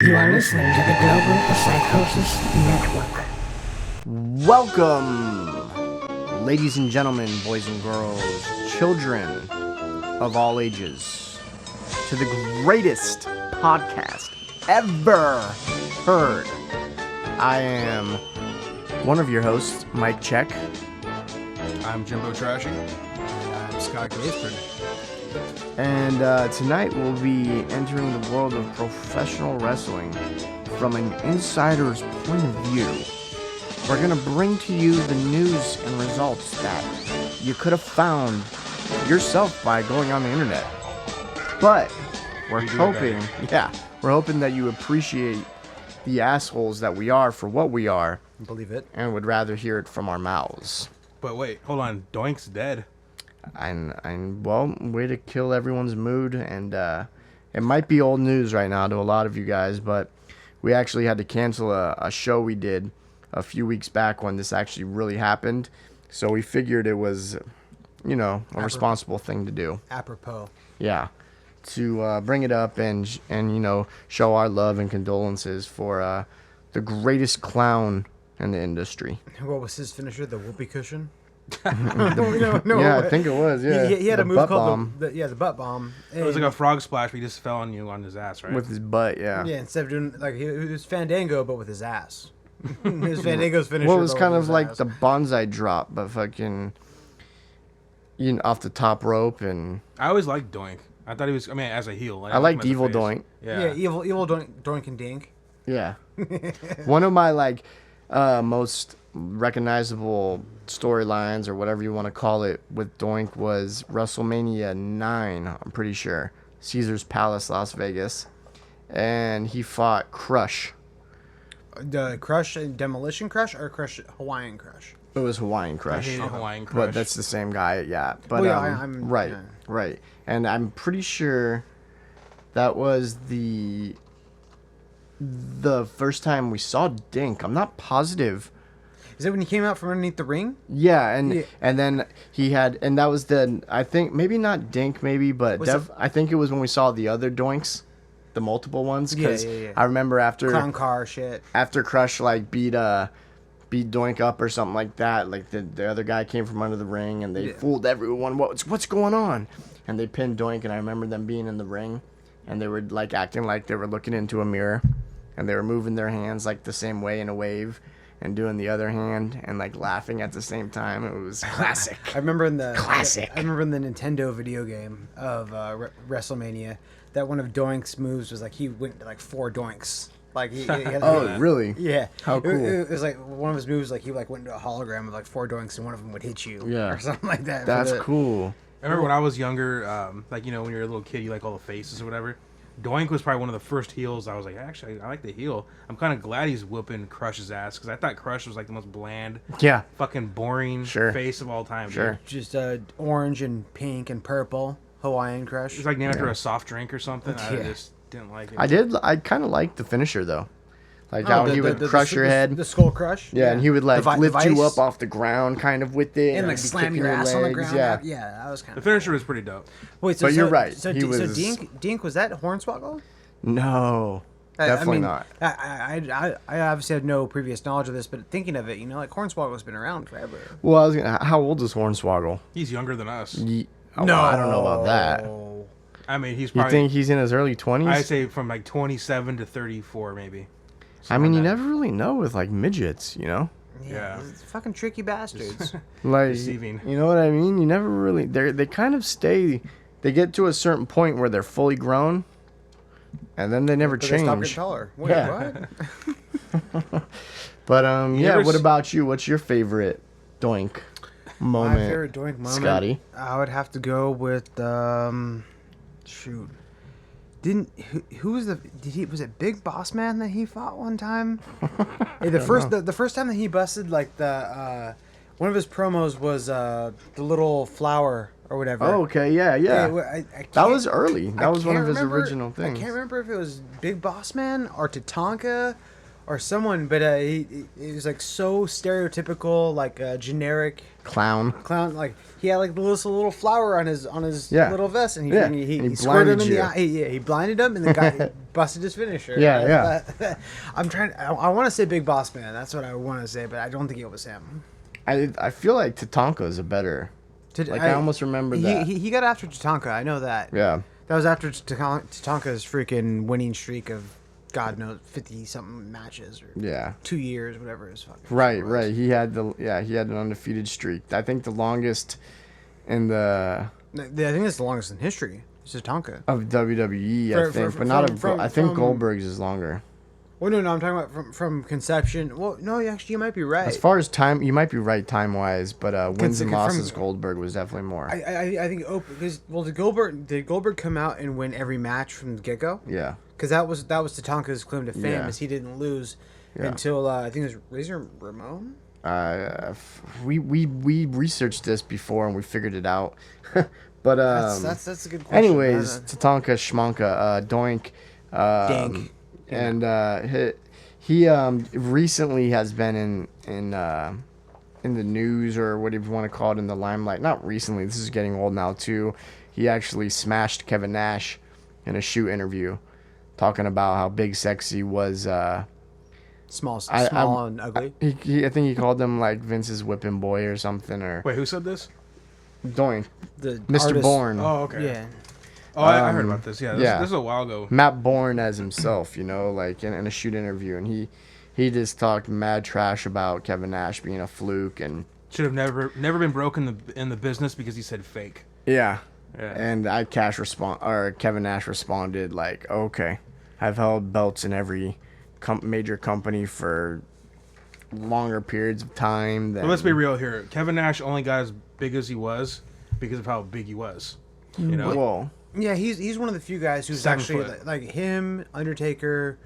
You are listening to the Global Psychosis Network. Welcome, ladies and gentlemen, boys and girls, children of all ages, to the greatest podcast ever heard. I am one of your hosts, Mike Check. I'm Jimbo Trashy. I'm Scott Gaisford. And tonight we'll be entering the world of professional wrestling from an insider's point of view. We're going to bring to you the news and results that you could have found yourself by going on the internet. But we're hoping that you appreciate the assholes that we are for what we are. Believe it. And would rather hear it from our mouths. But wait, hold on. Doink's dead. Well, way to kill everyone's mood, and it might be old news right now to a lot of you guys, but we actually had to cancel a show we did a few weeks back when this actually really happened, so we figured it was, a responsible thing to do. Apropos. Yeah, to bring it up and show our love and condolences for the greatest clown in the industry. What was his finisher? The whoopee cushion? I think it was. Yeah, he had the a move butt called bomb. the butt bomb. It was like a frog splash, but he just fell on you on his ass, right? With his butt. Yeah. Yeah, instead of doing it was Fandango, but with his ass. His Fandango's finisher. Well, it was but kind with of his like ass. the bonsai drop, but fucking, off the top rope, and I always liked Doink. I thought he was. I mean, as a heel. I liked Evil Doink. Yeah, evil Doink and Dink. Yeah. One of my most recognizable storylines, or whatever you want to call it, with Doink was WrestleMania 9, I'm pretty sure. Caesar's Palace, Las Vegas. And he fought Crush. The Crush, Demolition Crush, or Crush Hawaiian Crush? It was Hawaiian Crush. Hawaiian Crush. But that's the same guy, yeah. But I'm right, yeah. right. And I'm pretty sure that was the first time we saw Dink. I'm not positive. Is that when he came out from underneath the ring? Yeah, and then he had, and that was I think, maybe not Dink, but I think it was when we saw the other Doinks, the multiple ones, because I remember after Clown car shit. After Crush beat Doink up or something like that, like the other guy came from under the ring and they fooled everyone. What's going on? And they pinned Doink, and I remember them being in the ring, and they were acting like they were looking into a mirror, and they were moving their hands the same way in a wave, and doing the other hand and laughing at the same time. It was classic. I remember in the Nintendo video game of WrestleMania that one of Doink's moves was he went to 4 doinks. He had really? Yeah. How cool. It was one of his moves he went into a hologram of 4 doinks and one of them would hit you. Yeah. Or something like that. That's cool. I remember when I was younger, when you're a little kid, you like all the faces or whatever. Doink was probably one of the first heels. I was like, actually, I like the heel. I'm kind of glad he's whooping Crush's ass, because I thought Crush was the most bland, fucking boring face of all time. Sure. Dude. Just orange and pink and purple Hawaiian Crush. It's named after a soft drink or something. I just didn't like it. I kind of liked the finisher, though. How he would crush your head. The skull crush? Yeah, and he would lift you up off the ground kind of with it. And slam your ass on the ground. Yeah, that was kind the of finisher was pretty dope. Wait, but you're right. So, Dink, was that Hornswoggle? No, definitely not. I obviously have no previous knowledge of this, but thinking of it, Hornswoggle's been around forever. Well, how old is Hornswoggle? He's younger than us. No, I don't know about that. I mean, he's probably... You think he's in his early 20s? I'd say from 27 to 34, maybe. I mean, you never really know with midgets, Yeah. Fucking tricky bastards. Deceiving. You know what I mean? You never really... They kind of stay... They get to a certain point where they're fully grown, and then they never change. They stop getting taller. Wait, what? But, what about you? What's your favorite Doink moment? My favorite Doink moment? Scotty? I would have to go with, shoot. Was it Big Boss Man that he fought one time? Hey, the first time that he busted one of his promos was the little flower or whatever. Oh, okay, yeah. Hey, that was early. That was one of his original things. I can't remember if it was Big Boss Man or Tatanka or someone, but he was like so stereotypical, like a generic Clown. Like he had like the little flower on his Yeah. little vest, and Yeah. he He squirted him blinded in the you. eye. He blinded him, and the guy busted his finisher. Yeah, I'm trying. I want to say Big Boss Man. That's what I want to say, but I don't think it was him. I feel like Tatanka is a better. I almost remember that. He got after Tatanka. I know that. Yeah. That was after Tatanka's freaking winning streak of God knows 50 something matches or Yeah. 2 years, whatever his fucking. Right, was. right. He had an undefeated streak. I think the longest in the I think it's the longest in history. It's Tatanka. of WWE, I think, but not of. I think Goldberg's is longer. Well, no, I'm talking about from conception. Well, no, actually, you might be right. As far as time, you might be right time-wise, but wins and losses, Goldberg was definitely more. I think because did Goldberg come out and win every match from the get-go? Yeah. Because that was Tatanka's claim to fame, Yeah. is he didn't lose Yeah. until I think it was Razor Ramon. We researched this before and we figured it out, but That's a good question. anyways, Tatanka Schmanka, Doink, Dink. and he recently has been in the news, or whatever you want to call it, in the limelight. Not recently. This is getting old now too. He actually smashed Kevin Nash in a shoot interview, talking about how Big Sexy was small I- and ugly. I think he called him like Vince's whipping boy or something, or Wait, who said this? Doink, The Mr. artist- Bourne. Oh, okay. Yeah. Oh, I heard about this. Yeah, yeah. This is a while ago. Matt Bourne as himself, like in a shoot interview, and he just talked mad trash about Kevin Nash being a fluke, and Should have never been broken in the business because he said fake. yeah. Yeah. And Kevin Nash responded like, "Okay, I've held belts in every major company for longer periods of time." But let's be real here. Kevin Nash only got as big as he was because of how big he was. You know. Well, Yeah, he's one of the few guys who's 7 actually foot. like him, Undertaker,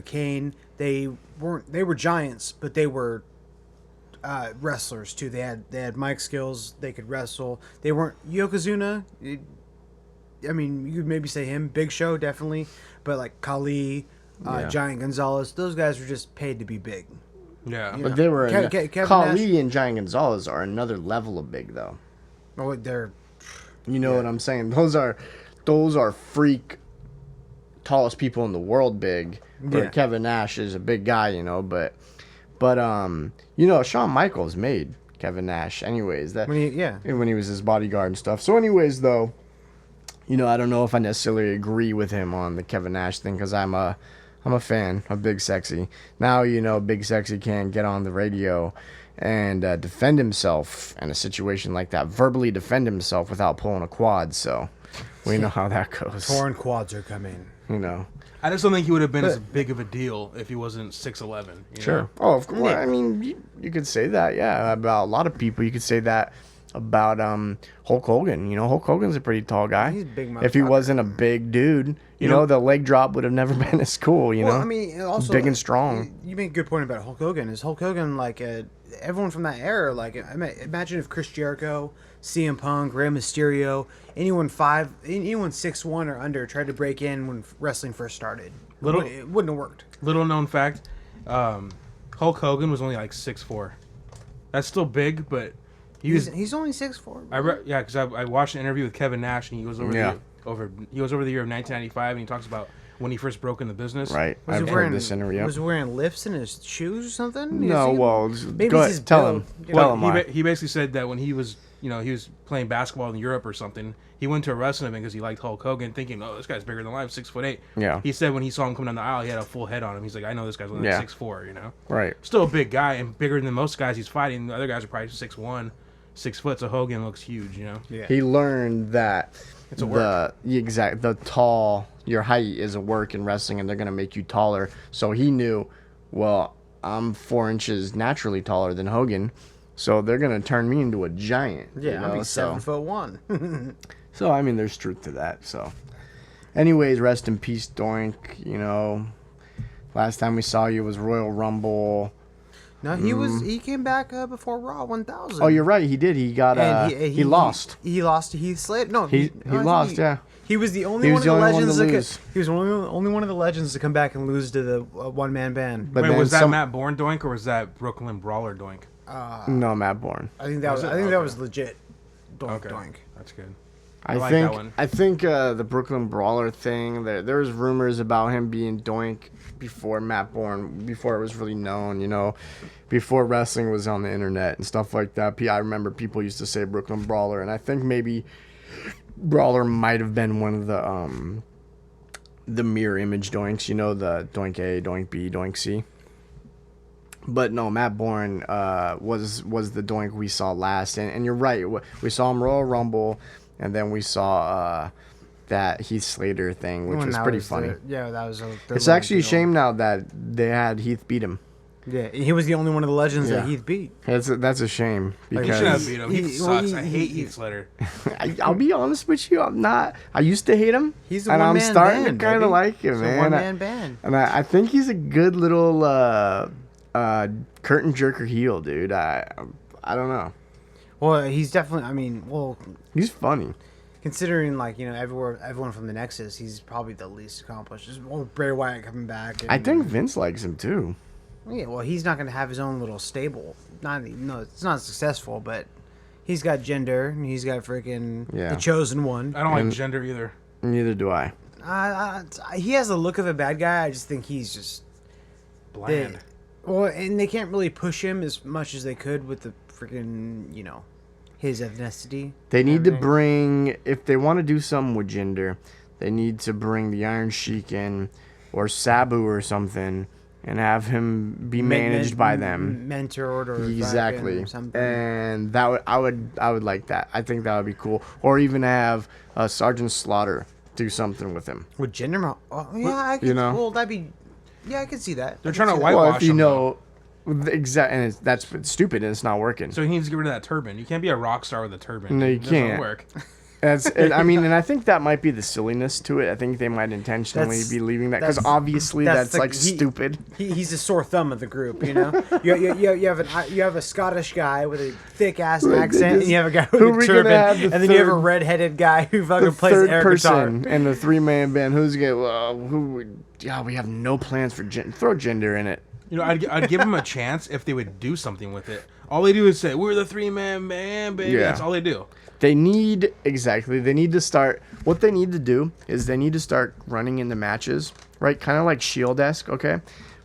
Kane. They were giants, but they were wrestlers too. They had mic skills. They could wrestle. They weren't Yokozuna. I mean, you could maybe say him. Big Show definitely, but like Khali, Yeah. Giant Gonzalez. Those guys were just paid to be big. Yeah. but they were Kevin Khali and Giant Gonzalez are another level of big though. Oh, they're You know what I'm saying? Those are freak tallest people in the world big. Where Yeah. Kevin Nash is a big guy, but Shawn Michaels made Kevin Nash anyways. That when he was his bodyguard and stuff. So anyways though, I don't know if I necessarily agree with him on the Kevin Nash thing, because I'm a fan of Big Sexy. Now Big Sexy can't get on the radio and defend himself in a situation like that, verbally defend himself without pulling a quad. So we know how that goes. torn quads are coming. I just don't think he would have been as big of a deal if he wasn't 6'11". Sure. Know? Oh, of course. Well, I mean, you could say that, yeah, about a lot of people. You could say that about Hulk Hogan. Hulk Hogan's a pretty tall guy. He's a big If he motherfucker. wasn't a big dude, the leg drop would have never been as cool. Well, I mean, also big and strong. You make a good point about Hulk Hogan. Is Hulk Hogan like everyone from that era? Like, imagine if Chris Jericho, CM Punk, Rey Mysterio, anyone 6'1" or under tried to break in when wrestling first started. It wouldn't have worked. Little known fact, Hulk Hogan was only like 6'4". That's still big, but He's only 6'4". Because I watched an interview with Kevin Nash, and he goes over he goes over the year of 1995, and he talks about when he first broke in the business. Right. Was I've he heard wearing this interview. Was he wearing lifts in his shoes or something? No, well, maybe go it's ahead. his Tell build. him. You Tell know, him why. He basically said that when he was playing basketball in Europe or something, he went to a wrestling event because he liked Hulk Hogan, thinking, oh, this guy's bigger than life, 6'8". Yeah. He said when he saw him come down the aisle, he had a full head on him. He's like, I know this guy's only Yeah. 6'4", Right. Still a big guy and bigger than most guys he's fighting. The other guys are probably 6'1", 6 foot, so Hogan looks huge, Yeah. He learned that It's a work. Your height is a work in wrestling, and they're gonna make you taller. So he knew, well, I'm 4 inches naturally taller than Hogan, so they're gonna turn me into a giant. Yeah, I'll be 7'1". So I mean, there's truth to that. So, anyways, rest in peace, Doink. Last time we saw you was Royal Rumble. No, he came back before Raw 1000. Oh, you're right. He did. He got And he lost. He lost to Heath Slater. No, He lost. Yeah. He was the only one of the legends he was only one of the legends to come back and lose to the one-man band. But wait, was that Matt Bourne doink or was that Brooklyn Brawler doink? No, Matt Bourne. I think that was that was legit. Doink. That's good. I like think that one. I think the Brooklyn Brawler thing. There was rumors about him being doink before Matt Bourne, before it was really known. You know, before wrestling was on the internet and stuff like that. I remember people used to say Brooklyn Brawler, and I think maybe Brawler might have been one of the mirror image doinks. You know, the doink A, doink B, doink C. But no, Matt Bourne was the doink we saw last, and you're right. We saw him Royal Rumble, and then we saw that Heath Slater thing, which was pretty funny. That was. It's actually a shame now that they had Heath beat him. Yeah, he was the only one of the legends that Heath beat. That's a shame because He should have beat him. He sucks. I hate Heath Slater. I'll be honest with you. I used to hate him. He's a and one-man I'm starting band, to kind of like him, He's man. a one-man band. And I think he's a good little curtain jerker heel, dude. I don't know. Well, he's definitely. I mean, he's funny. Considering, like, you know, everyone from the Nexus, he's probably the least accomplished. Just Bray Wyatt coming back. And, I think Vince likes him too. Yeah, well, he's not going to have his own little stable. No, it's not successful, but he's got gender, and he's got freaking the chosen one. I don't like gender either. Neither do I. He has the look of a bad guy. I just think he's just bland. And they can't really push him as much as they could with the freaking, you know, his ethnicity. They need to bring, if they want to do something with gender, they need to bring the Iron Sheik in, or Sabu or something, and have him be managed by them, mentored or exactly. Something. And that I would like that. I think that would be cool. Or even have Sergeant Slaughter do something with him. With gender, I could, well, that'd be, I could see that. They're trying to whitewash him. And that's stupid, and it's not working. So he needs to get rid of that turban. You can't be a rock star with a turban. No, you it doesn't can't. Work. I mean, and I think that might be the silliness to it. I think they might intentionally be leaving that because obviously that's like stupid. He's a sore thumb of the group, you know. You have a Scottish guy with a thick ass accent, and you have a guy with a turban, and then you have a redheaded guy who fucking plays air guitar. And the 3-man band. We have no plans for gender. Throw gender in it. You know, I'd give them a chance if they would do something with it. All they do is say, "We're the 3-man band, baby." Yeah. That's all they do. They need to start. What they need to do is they need to start running in the matches, right? Kind of like Shield-esque, okay?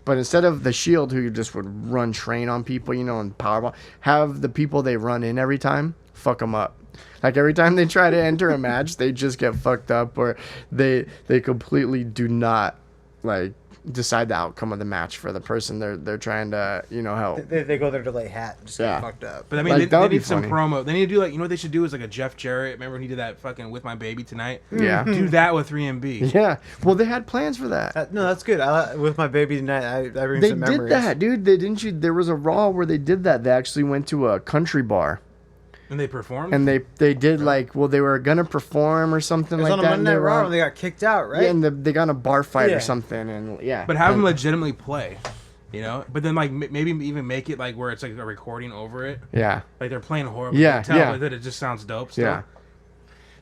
But instead of the Shield, who just would run train on people, you know, and powerbomb, have the people they run in every time fuck them up. Like every time they try to enter a match, they just get fucked up, or they completely do not like decide the outcome of the match for the person they're trying to, you know, help. They go there to lay hat and just get fucked up. But I mean, like, they need some promo. They need to do, like, you know what they should do is like a Jeff Jarrett. Remember when he did that fucking With My Baby Tonight? Yeah. Do that with 3MB. Yeah. Well, they had plans for that. No, that's good. With My Baby Tonight, I bring some memories. They did that, dude. There was a Raw where they did that. They actually went to a country bar. And they performed? And they did like, well, they were going to perform or something like that. It was on a Monday Night Raw and they got kicked out, right? Yeah, and they got in a bar fight or something. And yeah. But have them legitimately play, you know? But then like maybe even make it like where it's like a recording over it. Yeah. Like they're playing horrible. Yeah, Like that it just sounds dope still. Yeah.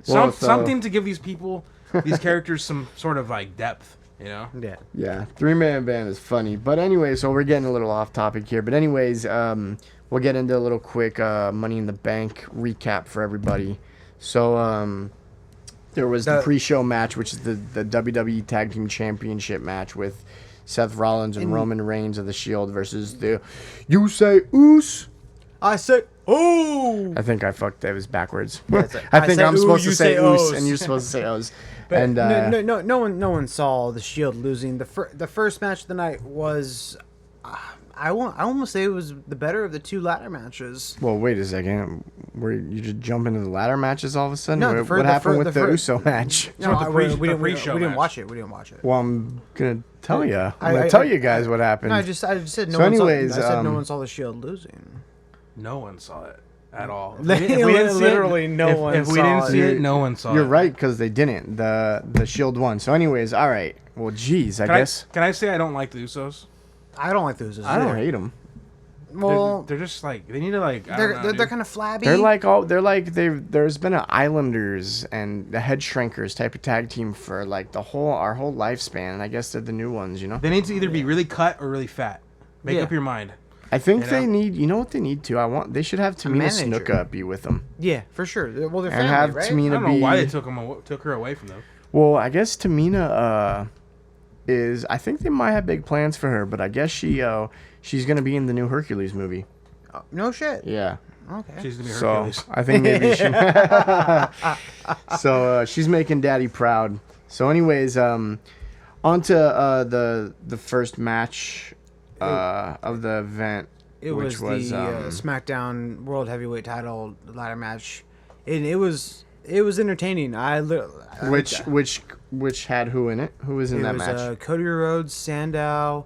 Well, something to give these people, these characters some sort of like depth, you know? Yeah. Yeah. 3-man band is funny. But anyway, so we're getting a little off topic here. But anyways, we'll get into a little quick Money in the Bank recap for everybody. So there was the pre-show match, which is the WWE Tag Team Championship match with Seth Rollins and Roman Reigns of the Shield versus the You Say Oos. I say Ooh. I think I fucked that. It was backwards. Yeah, I think I'm supposed to say Oos and you're supposed to say Oos. But and no one saw the Shield losing. The first match of the night was I almost say it was the better of the two ladder matches. Well, wait a second. Were you just jump into the ladder matches all of a sudden? No, what happened with the Uso match? No, we didn't watch it. We didn't watch it. Well, I'm gonna tell you. I'm gonna tell you guys what happened. No, I just said no. So one anyways, saw, I said no one saw the Shield losing. No one saw it at all. If we didn't see it, no one if saw we didn't see it. it, no one saw it. You're right, because they didn't. The Shield won. So anyways, all right. Well, geez, I guess. Can I say I don't like the Usos? I don't like the Usos. I don't hate them. Well, they're just like they need to like. I don't know, they're kind of flabby. There's been an Islanders and the Head Shrinkers type of tag team for like our whole lifespan, and I guess they're the new ones, you know. They need to either be really cut or really fat. Make up your mind. I think You they know? need. You know what they need to? They should have Tamina manager. Snuka be with them. Yeah, for sure. Well, they're And family, have right? Tamina I don't know be. why they took her away from them. Well, I guess Tamina is. I think they might have big plans for her, but I guess she's gonna be in the new Hercules movie. Oh, no shit. Yeah. Okay. She's gonna be So Hercules. I think maybe she. So she's making Daddy proud. So, anyways, on to the first match of the event, It which was the SmackDown World Heavyweight Title ladder match, and it was entertaining. which had who in it? Who was in that match? Cody Rhodes, Sandow,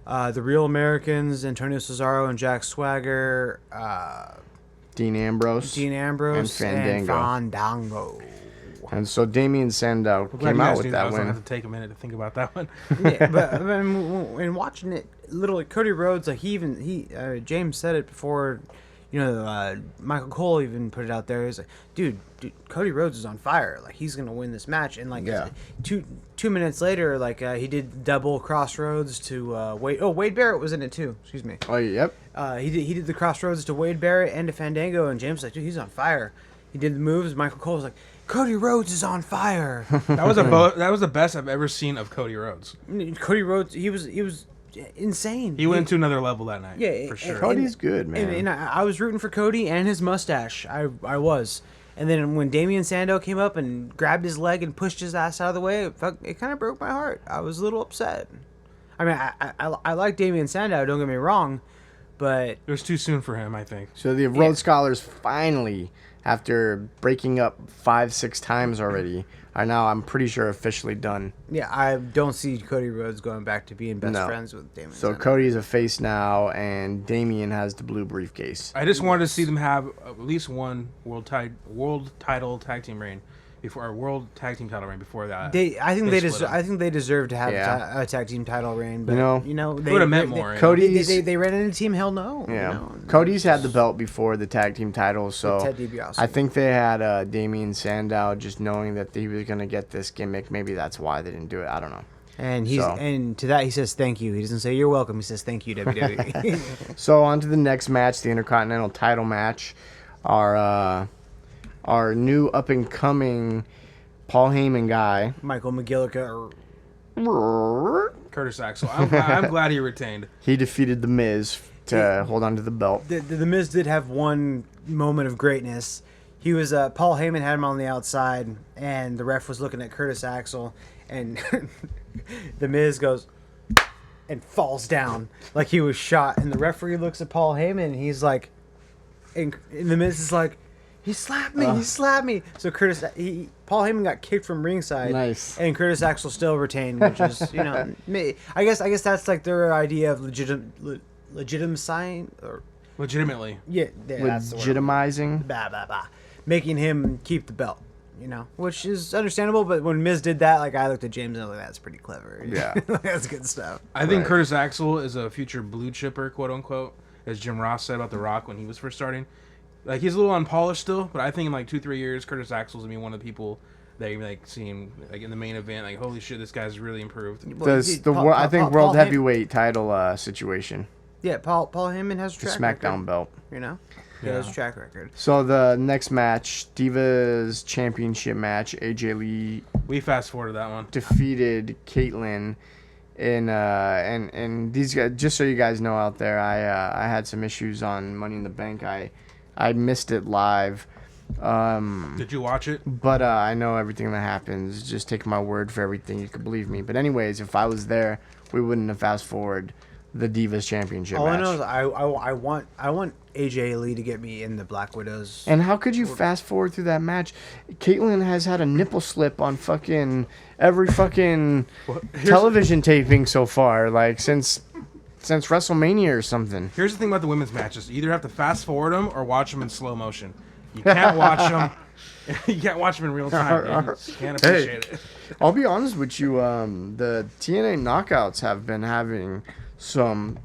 the Real Americans, Antonio Cesaro and Jack Swagger, Dean Ambrose. and Fandango. Fandango. And so Damian Sandow I'm glad came you out guys with knew that I was gonna win. have to take a minute to think about that one. Yeah, but in watching it, literally Cody Rhodes, like James said it before, Michael Cole even put it out there. He's like, dude, Cody Rhodes is on fire. Like he's gonna win this match. And like Yeah. 2 minutes later, like he did double crossroads to Wade. Oh, Wade Barrett was in it too. Excuse me. Oh, yep. He did the crossroads to Wade Barrett and to Fandango, and James was like, dude, he's on fire. He did the moves. Michael Cole was like, Cody Rhodes is on fire. That was the best I've ever seen of Cody Rhodes. Cody Rhodes, he was insane. He went to another level that night. Yeah, for sure. Cody's good, man. And I was rooting for Cody and his mustache. I was. And then when Damian Sandow came up and grabbed his leg and pushed his ass out of the way, it kind of broke my heart. I was a little upset. I mean, I like Damian Sandow, don't get me wrong, but It was too soon for him, I think. So the Rhodes Scholars finally, after breaking up 5-6 times already, are now, I'm pretty sure, officially done. yeah, I don't see Cody Rhodes going back to being best No. friends with Damian So Sandow. Cody's a face now, and Damian has the blue briefcase. I just wanted to see them have at least one world title tag team reign before our world tag team title reign before that. I think split up. I think they deserve to have Yeah. a tag team title reign. But It would've meant more, you know? Cody's They ran into Team Hell No. Yeah, Cody's had the belt before the tag team title, so Ted DiBiase. I think they had Damian Sandow just knowing that he was gonna get this gimmick. Maybe that's why they didn't do it. I don't know. And So. and to that he says thank you. He doesn't say you're welcome. He says thank you, WWE. So on to the next match, the Intercontinental title match. Our new up and coming Paul Heyman guy. Michael McGillicuddy. Curtis Axel. I'm glad he retained. He defeated The Miz to hold on to the belt. The Miz did have one moment of greatness. He was Paul Heyman had him on the outside, and the ref was looking at Curtis Axel, and the Miz goes and falls down like he was shot. And the referee looks at Paul Heyman, and he's like, and the Miz is like, he slapped me, he slapped me. So Paul Heyman got kicked from ringside. Nice. And Curtis Axel still retained, which is, I guess that's like their idea of legitimizing, or Legitimately. that's the word. Legitimizing. Making him keep the belt, which is understandable. But when Miz did that, like I looked at James and I was like, that's pretty clever. Yeah. That's good stuff. I think Right. Curtis Axel is a future blue chipper, quote unquote, as Jim Ross said about The Rock when he was first starting. Like he's a little unpolished still, but I think in like 2-3 years, Curtis Axel's gonna be one of the people that you like seeing like in the main event. Like holy shit, this guy's really improved. I think World Heavyweight title situation. Yeah, Paul Heyman has a The track SmackDown record. belt. He has a track record. So the next match, Divas Championship match, AJ Lee We fast forwarded that one. defeated Caitlyn. And these guys, just so you guys know out there, I had some issues on Money in the Bank. I missed it live. Did you watch it? But I know everything that happens. Just take my word for everything. You can believe me. But anyways, if I was there, we wouldn't have fast forward the Divas Championship All match. I know is I want AJ Lee to get me in the Black Widows. And how could you fast forward through that match? Caitlyn has had a nipple slip on fucking every fucking television taping so far, like since WrestleMania or something. Here's the thing about the women's matches: you either have to fast forward them or watch them in slow motion. You can't watch them. You can't watch them in real time. Man. You just can't appreciate it. I'll be honest with you. The TNA knockouts have been having some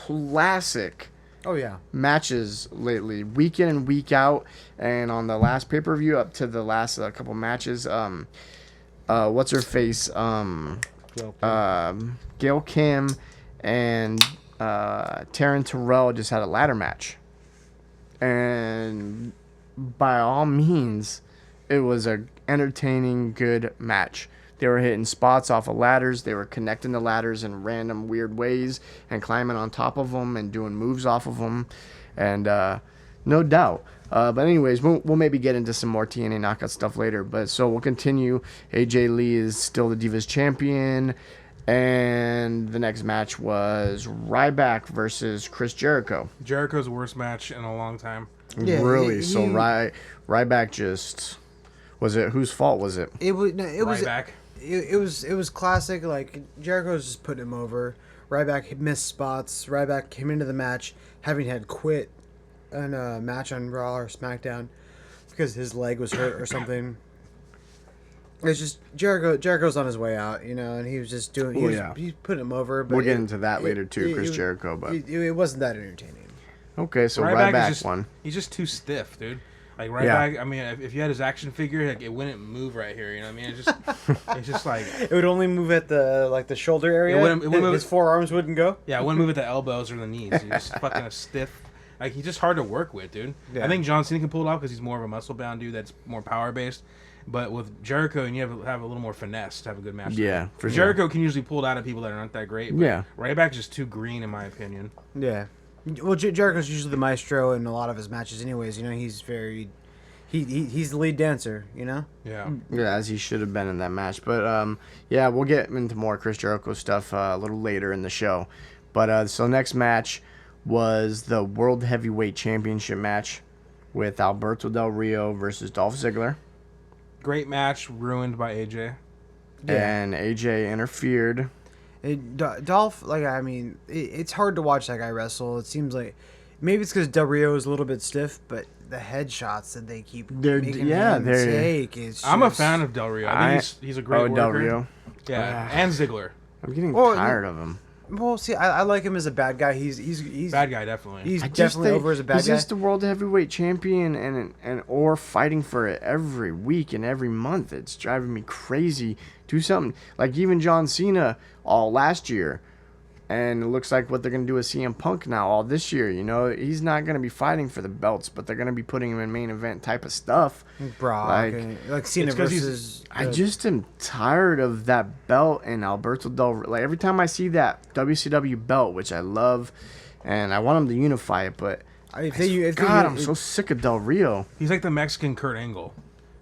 classic Oh yeah. matches lately, week in and week out. And on the last pay-per-view up to the last couple matches, what's her face? Gail Kim and Taryn Terrell just had a ladder match. And by all means, it was a entertaining, good match. They were hitting spots off of ladders. They were connecting the ladders in random weird ways and climbing on top of them and doing moves off of them. And no doubt. But anyways, we'll maybe get into some more TNA Knockout stuff later. But so we'll continue. AJ Lee is still the Divas champion. And the next match was Ryback versus Chris Jericho. Jericho's worst match in a long time. Yeah, Really? So Ryback just... Was it... Whose fault was it? It was Ryback. It was classic. Like Jericho's just putting him over. Ryback missed spots. Ryback came into the match having had quit in a match on Raw or SmackDown because his leg was hurt or something. It's just Jericho's on his way out, and he was just doing. He's putting him over. But We'll get into that later too, Chris Jericho. But it wasn't that entertaining. okay, so Ryback won. He's just too stiff, dude. Like Ryback, I mean, if you had his action figure, like, it wouldn't move right here. You know what I mean? It's just like It would only move at the shoulder area. It wouldn't move. His forearms wouldn't go. Yeah, it wouldn't move at the elbows or the knees. He's just fucking a stiff. Like, he's just hard to work with, dude. Yeah. I think John Cena can pull it off because he's more of a muscle-bound dude that's more power-based. But with Jericho, you have a little more finesse to have a good match. Yeah, for sure. Jericho can usually pull it out of people that are not that great. But Yeah. Ryback's just too green, in my opinion. Yeah. Well, Jericho's usually the maestro in a lot of his matches, anyways. He's very. He's the lead dancer, Yeah. Yeah, as he should have been in that match. But yeah, we'll get into more Chris Jericho stuff a little later in the show. But so next match was the World Heavyweight Championship match with Alberto Del Rio versus Dolph Ziggler. Great match, ruined by AJ. And AJ interfered. Dolph, it's hard to watch that guy wrestle. It seems like maybe it's because Del Rio is a little bit stiff, but the headshots that they keep making him take is. I'm a fan of Del Rio. I think he's a great worker. Del Rio. Yeah, and Ziggler. I'm getting tired of him. Well, see, I like him as a bad guy. He's bad guy, definitely. He's definitely over as a bad guy. He's just the world heavyweight champion and or fighting for it every week and every month. It's driving me crazy. Do something like even John Cena all last year, and it looks like what they're gonna do with CM Punk now all this year. He's not gonna be fighting for the belts, but they're gonna be putting him in main event type of stuff. Brock, like Cena versus. I just am tired of that belt and Alberto Del Rio. Like every time I see that WCW belt, which I love, and I want them to unify it, but I'm so sick of Del Rio. He's like the Mexican Kurt Angle.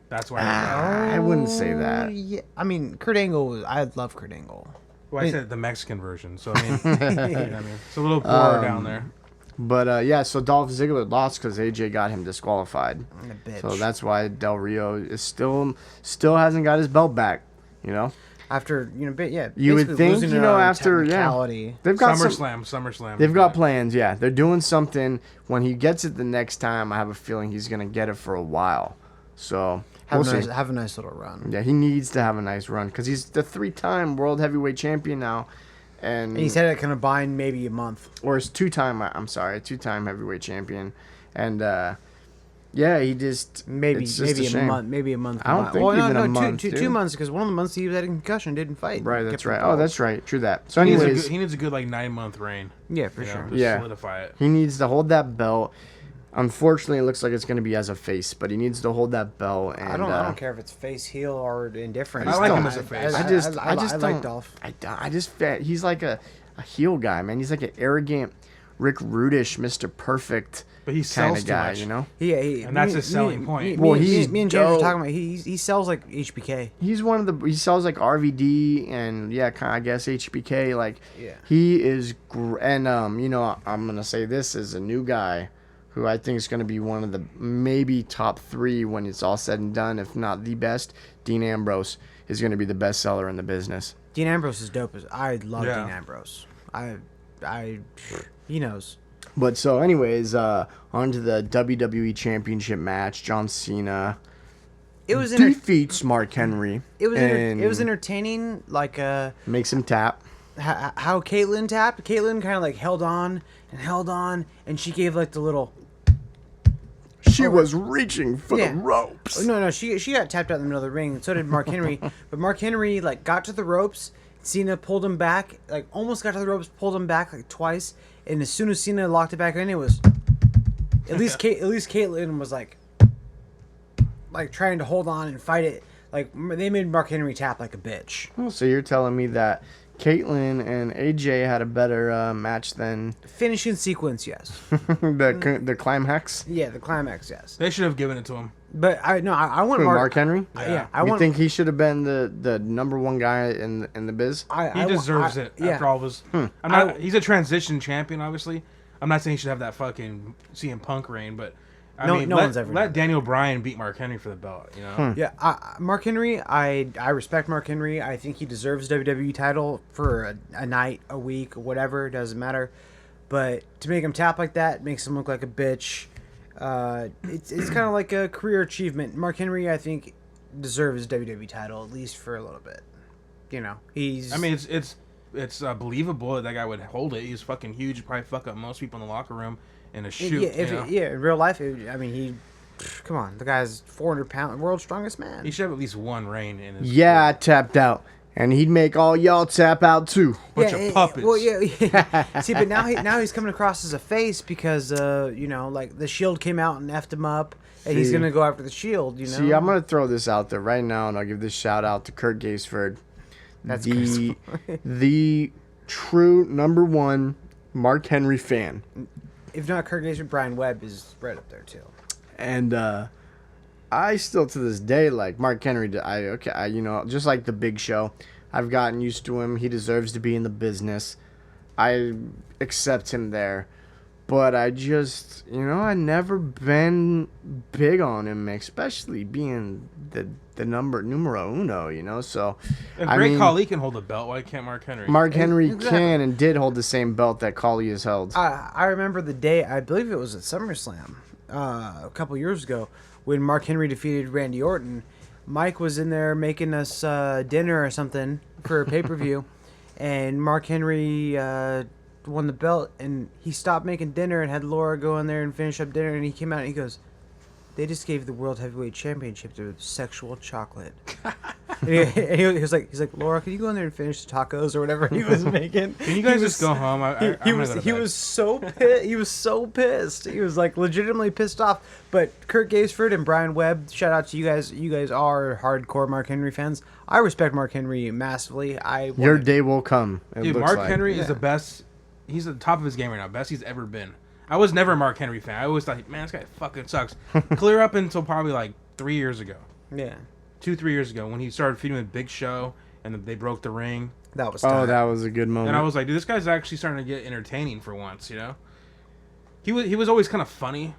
That's why. I wouldn't say that. Yeah, I mean, Kurt Angle. I love Kurt Angle. Well, I said the Mexican version, so I mean, it's a little poorer down there. But yeah, so Dolph Ziggler lost because AJ got him disqualified. So that's why Del Rio is still hasn't got his belt back. After you would think after they've got SummerSlam. They've got plans. Yeah, they're doing something. When he gets it the next time, I have a feeling he's gonna get it for a while. So. Have a nice little run. Yeah, he needs to have a nice run because he's the 3-time World Heavyweight Champion now. And he's had it combined maybe a month. Or it's 2-time Heavyweight Champion. And, yeah, he just... Maybe a month. Maybe a month. I don't think even a month, 2 months because one of the months he had a concussion, didn't fight. Right, that's right. Oh, that's right. True that. So anyways... He needs a good 9-month reign. Yeah, for sure. Yeah. Solidify it. He needs to hold that belt. Unfortunately, it looks like it's going to be as a face, but he needs to hold that belt. And, I don't care if it's face, heel, or indifferent. I like him as a face. I like Dolph. He's like a heel guy, man. He's like an arrogant, Rick Rudish, Mr. Perfect but he kind sells of guy, too you know? And that's his selling point. Me and James were talking about he sells like HBK. He's he sells like RVD and I guess HBK. Like he is, and I'm gonna say this as a new guy who I think is going to be one of the maybe top 3 when it's all said and done, if not the best. Dean Ambrose is going to be the best seller in the business. Dean Ambrose is dope. I love Dean Ambrose. He knows. But so anyways, on to the WWE Championship match. John Cena defeats Mark Henry. It was entertaining. Makes him tap. how Caitlyn tapped. Caitlyn kind of like held on, and she gave like the little. She was reaching for the ropes. No, she got tapped out in the middle of the ring, and so did Mark Henry. But Mark Henry like got to the ropes. Cena pulled him back, like almost got to the ropes, pulled him back like twice, and as soon as Cena locked it back in, it was at least Caitlyn was like trying to hold on and fight it. Like they made Mark Henry tap like a bitch. Oh, so you're telling me that Caitlyn and AJ had a better match than Finishing sequence, yes. the climax? Yeah, the climax, yes. They should have given it to him. But I want Who, Mark, Mark Henry? Yeah, You think he should have been the number one guy in the biz? He deserves it. After all of his, he's a transition champion. Obviously, I'm not saying he should have that fucking CM Punk reign, but I mean, let Daniel Bryan beat Mark Henry for the belt. You know? Yeah, Mark Henry. I respect Mark Henry. I think he deserves WWE title for a night, a week, whatever. It doesn't matter. But to make him tap like that makes him look like a bitch. It's kind of like a career achievement. Mark Henry, I think, deserves WWE title at least for a little bit. You know, he's. I mean, it's believable that guy would hold it. He's fucking huge. Probably fuck up most people in the locker room in a shoot. Yeah, in real life, come on, the guy's 400-pound, world's strongest man. He should have at least one reign in his. Yeah, I tapped out. And he'd make all y'all tap out too. Bunch of puppets. Well, yeah. See, but now he's coming across as a face because like the Shield came out and effed him up, and he's gonna go after the Shield. You know. See, I'm gonna throw this out there right now, and I'll give this shout out to Kurt Gaisford. That's the true number one Mark Henry fan. If not Kurt Gaisford, Brian Webb is right up there too. And I still to this day like Mark Henry. Just like the Big Show, I've gotten used to him. He deserves to be in the business. I accept him there, but I just I never been big on him, especially being the numero uno. So if Great Khali can hold the belt, why can't Mark Henry? Mark Henry can and did hold the same belt that Khali has held. I remember the day, I believe it was at SummerSlam a couple years ago, when Mark Henry defeated Randy Orton. Mike was in there making us dinner or something for a pay-per-view, and Mark Henry won the belt, and he stopped making dinner and had Laura go in there and finish up dinner, and he came out and he goes, "They just gave the World Heavyweight Championship to sexual chocolate." and he was like, "Laura, can you go in there and finish the tacos or whatever he was making?" Can you guys just go home? He was so pissed. He was so pissed. He was like legitimately pissed off. But Kurt Gaisford and Brian Webb, shout out to you guys. You guys are hardcore Mark Henry fans. I respect Mark Henry massively. Your day will come. Dude, Mark Henry is the best. He's at the top of his game right now. Best he's ever been. I was never a Mark Henry fan. I always thought, man, this guy fucking sucks. Clear up until probably like 3 years ago. Yeah. 2-3 years ago when he started feuding with Big Show and they broke the ring. That was that was a good moment. And I was like, dude, this guy's actually starting to get entertaining for once, He was always kind of funny.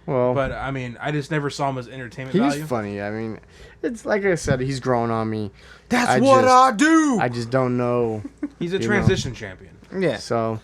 Well, but I mean, I just never saw him as entertainment value. He's funny. I mean, it's like I said, he's growing on me. That's what I do. I just don't know. He's a transition champion. Yeah. So,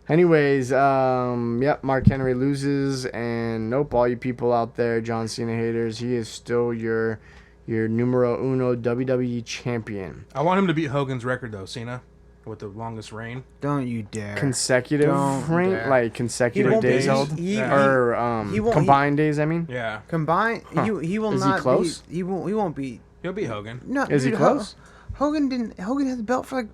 anyways, Mark Henry loses, and nope, all you people out there, John Cena haters, he is still your numero uno WWE champion. I want him to beat Hogan's record though, Cena, with the longest reign. Don't you dare. Consecutive reign, like consecutive days held, combined days. I mean, yeah, combined. He will not. Is he close? He won't beat. He'll beat Hogan. No, is he close? Hogan had the belt for like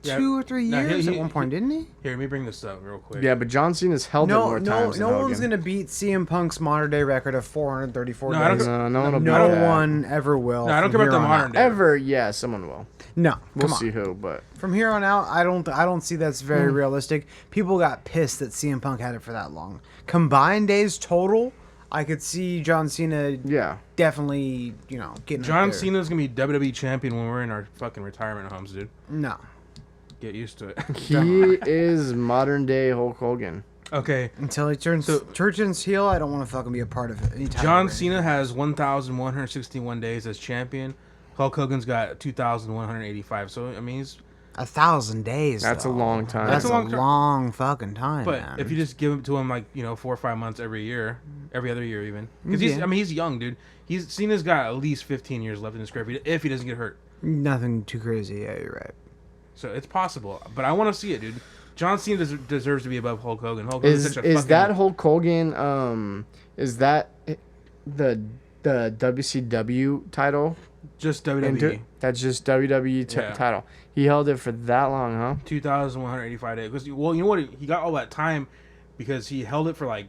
2 or 3 years at one point, didn't he? Here, let me bring this up real quick. Yeah, but John Cena's held it more times than Hogan. No one's gonna beat CM Punk's modern day record of 434 days. No one ever will. No, I don't care about the modern day. Ever, yeah, someone will. No, we'll see who, but from here on out, I don't see that's very realistic. People got pissed that CM Punk had it for that long. Combined days total, I could see John Cena. Yeah, definitely. Getting John Cena's gonna be WWE champion when we're in our fucking retirement homes, dude. No. Get used to it. He is modern day Hulk Hogan. Okay. Until he turns heel, I don't want to fucking be a part of it. John Cena has 1,161 days as champion. Hulk Hogan's got 2,185. So I mean, he's 1,000 days. That's a long time. That's a long fucking time. But man. if you just give it to him like 4 or 5 months every other year even, because he's young, dude. Cena's got at least 15 years left in his career if he doesn't get hurt. Nothing too crazy. Yeah, you're right. So it's possible, but I want to see it, dude. John Cena deserves to be above Hulk Hogan. Hulk Hogan's such a Is fucking... that Hulk Hogan? Is that the WCW title? Just WWE. That's just WWE title. He held it for that long, huh? 2,185 days. Because, well, you know what? He got all that time because he held it for like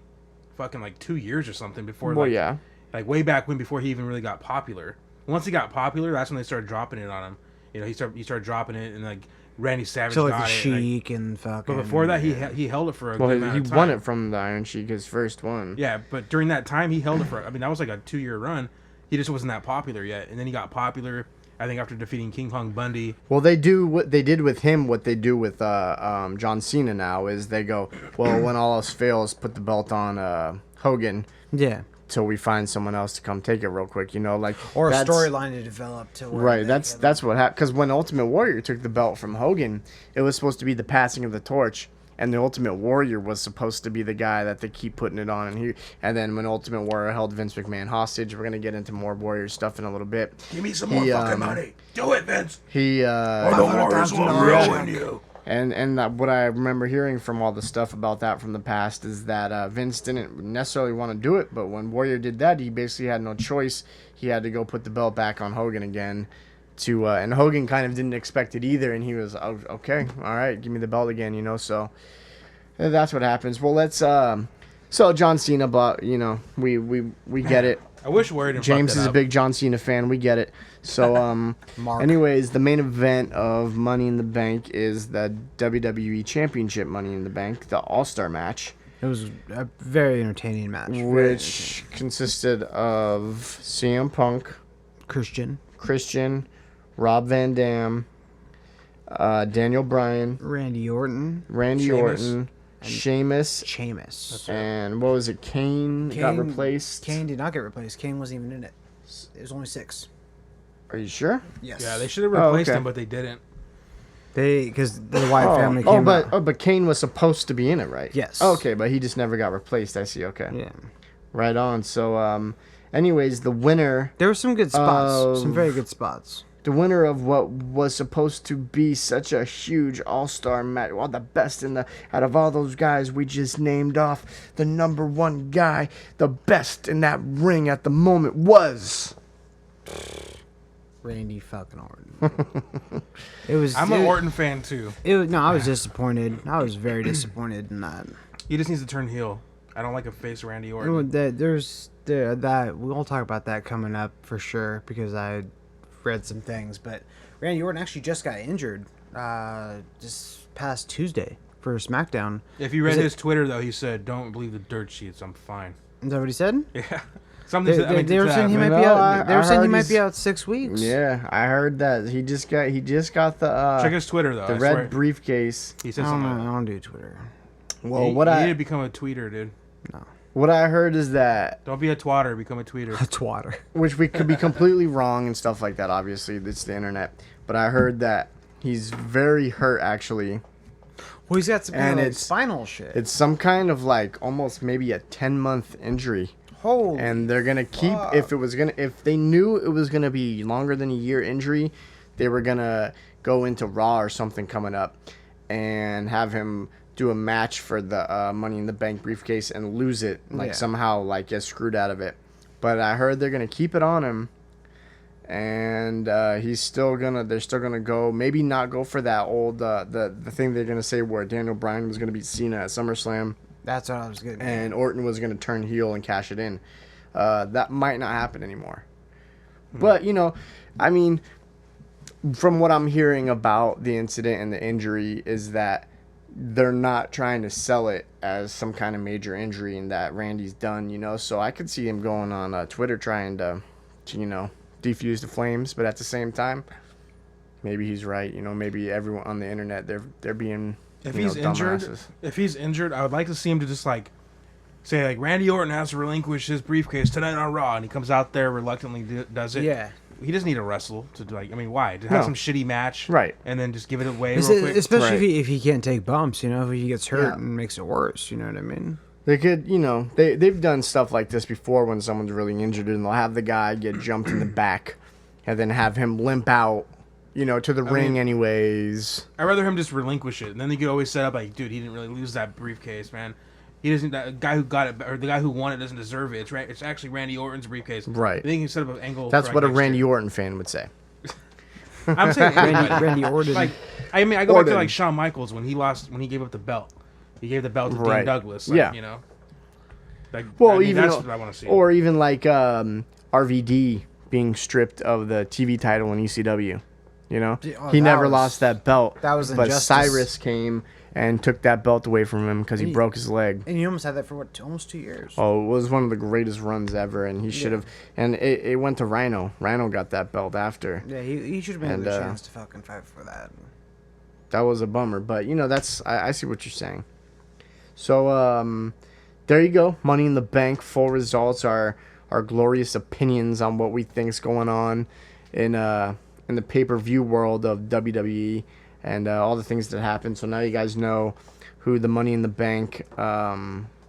fucking like 2 years or something before. Well, like, yeah. Like way back when, before he even really got popular. Once he got popular, that's when they started dropping it on him. You know, he started dropping it, and like Randy Savage So like got the it. Sheik and fucking. But before that, he held it for a good amount of time. He won it from the Iron Sheik, his first one. Yeah, but during that time, he held it for. I mean, that was like a 2-year run. He just wasn't that popular yet, and then he got popular. I think after defeating King Kong Bundy. Well, they do what they did with him. What they do with John Cena now is they go, well, when all else fails, put the belt on Hogan. Yeah. Till we find someone else to come take it real quick, you know, like or a storyline to develop to where right. That's what happened. Because when Ultimate Warrior took the belt from Hogan, it was supposed to be the passing of the torch, and the Ultimate Warrior was supposed to be the guy that they keep putting it on. And then when Ultimate Warrior held Vince McMahon hostage, we're gonna get into more Warrior stuff in a little bit. Give me some more fucking money. Do it, Vince. Or the Warriors will ruin you. And what I remember hearing from all the stuff about that from the past is that Vince didn't necessarily want to do it, but when Warrior did that, he basically had no choice. He had to go put the belt back on Hogan again. And Hogan kind of didn't expect it either, and he was, oh, okay, all right, give me the belt again, you know, so that's what happens. Well, let's, so John Cena, but, you know, we get it. I wish Warrior didn't James fuck that is a up. big John Cena fan. We get it. So, anyways, the main event of Money in the Bank is the WWE Championship Money in the Bank, the All-Star match. It was a very entertaining match. Which consisted of CM Punk, Christian, Rob Van Dam, Daniel Bryan, Randy Orton, Sheamus. And what was it? Kane got replaced. Kane did not get replaced. Kane wasn't even in it. It was only 6. Are you sure? Yes. Yeah, they should have replaced him, but they didn't. Because the Wyatt family came out. But Kane was supposed to be in it, right? Yes. Okay, but he just never got replaced. I see. Okay. Yeah. Right on. So, anyways, the winner. There were some good spots. Some very good spots. The winner of what was supposed to be such a huge all-star match, well, the best out of all those guys we just named off, the number one guy, the best in that ring at the moment was Randy fucking Orton. I'm an Orton fan too. I was disappointed. I was very disappointed in that. He just needs to turn heel. I don't like a face Randy Orton. We'll talk about that coming up for sure because I read some things, but Randy Orton actually just got injured this past Tuesday for SmackDown. If you read his Twitter though, he said, "Don't believe the dirt sheets. I'm fine." Is that what he said? Yeah. They were saying he might be out. They were saying he might be out 6 weeks. Yeah, I heard that he just got the. Check his Twitter though. The red briefcase. He said I something. don't do Twitter. Well, you need to become a tweeter, dude. No. What I heard is that... Don't be a twatter, become a tweeter. A twatter. Which we could be completely wrong and stuff like that, obviously. It's the internet. But I heard that he's very hurt, actually. Well, he's got some kind of spinal shit. It's some kind of, like, almost maybe a 10-month injury. Holy And they're going to keep... If they knew it was going to be longer than a year injury, they were going to go into Raw or something coming up and have him... do a match for the Money in the Bank briefcase and lose it, somehow, like, get screwed out of it. But I heard they're gonna keep it on him, and they're still gonna go, maybe not go for that old the thing they're gonna say where Daniel Bryan was gonna beat Cena at SummerSlam. That's what I was getting. And Orton was gonna turn heel and cash it in. That might not happen anymore. But I mean, from what I'm hearing about the incident and the injury is that they're not trying to sell it as some kind of major injury and that Randy's done, so I could see him going on Twitter trying to defuse the flames, but at the same time, maybe he's right, maybe everyone on the internet, they're being, if he's injured, I would like to see him to just say Randy Orton has to relinquish his briefcase tonight on Raw, and he comes out there reluctantly does it. Yeah. He doesn't need to wrestle to why? To have some shitty match, right? And then just give it away real quick. Especially if he can't take bumps, if he gets hurt and makes it worse, you know what I mean? They could, they've done stuff like this before when someone's really injured, and they'll have the guy get jumped in the back, and then have him limp out to the ring anyways. I'd rather him just relinquish it, and then they could always set up like, dude, he didn't really lose that briefcase, man. He doesn't. That guy who got it, or the guy who won it, doesn't deserve it. It's actually Randy Orton's briefcase. Right. Then you can set up an angle. That's what a Randy Orton fan would say. I'm saying Randy Orton. Like, I mean, I go back to like Shawn Michaels when he gave up the belt. He gave the belt to Dean Douglas. Like, yeah. Like, well, even that's what I want to see. Or even like RVD being stripped of the TV title in ECW. He never lost that belt. That was but injustice. Cyrus came and took that belt away from him because he broke his leg. And he almost had that for almost 2 years. Oh, it was one of the greatest runs ever, and he should have. And it went to Rhino. Rhino got that belt after. Yeah, he should have been a chance to fucking fight for that. That was a bummer, but that's I see what you're saying. So there you go. Money in the Bank. Full results. Our glorious opinions on what we think's going on in the pay-per-view world of WWE. And all the things that happened. So now you guys know who the Money in the Bank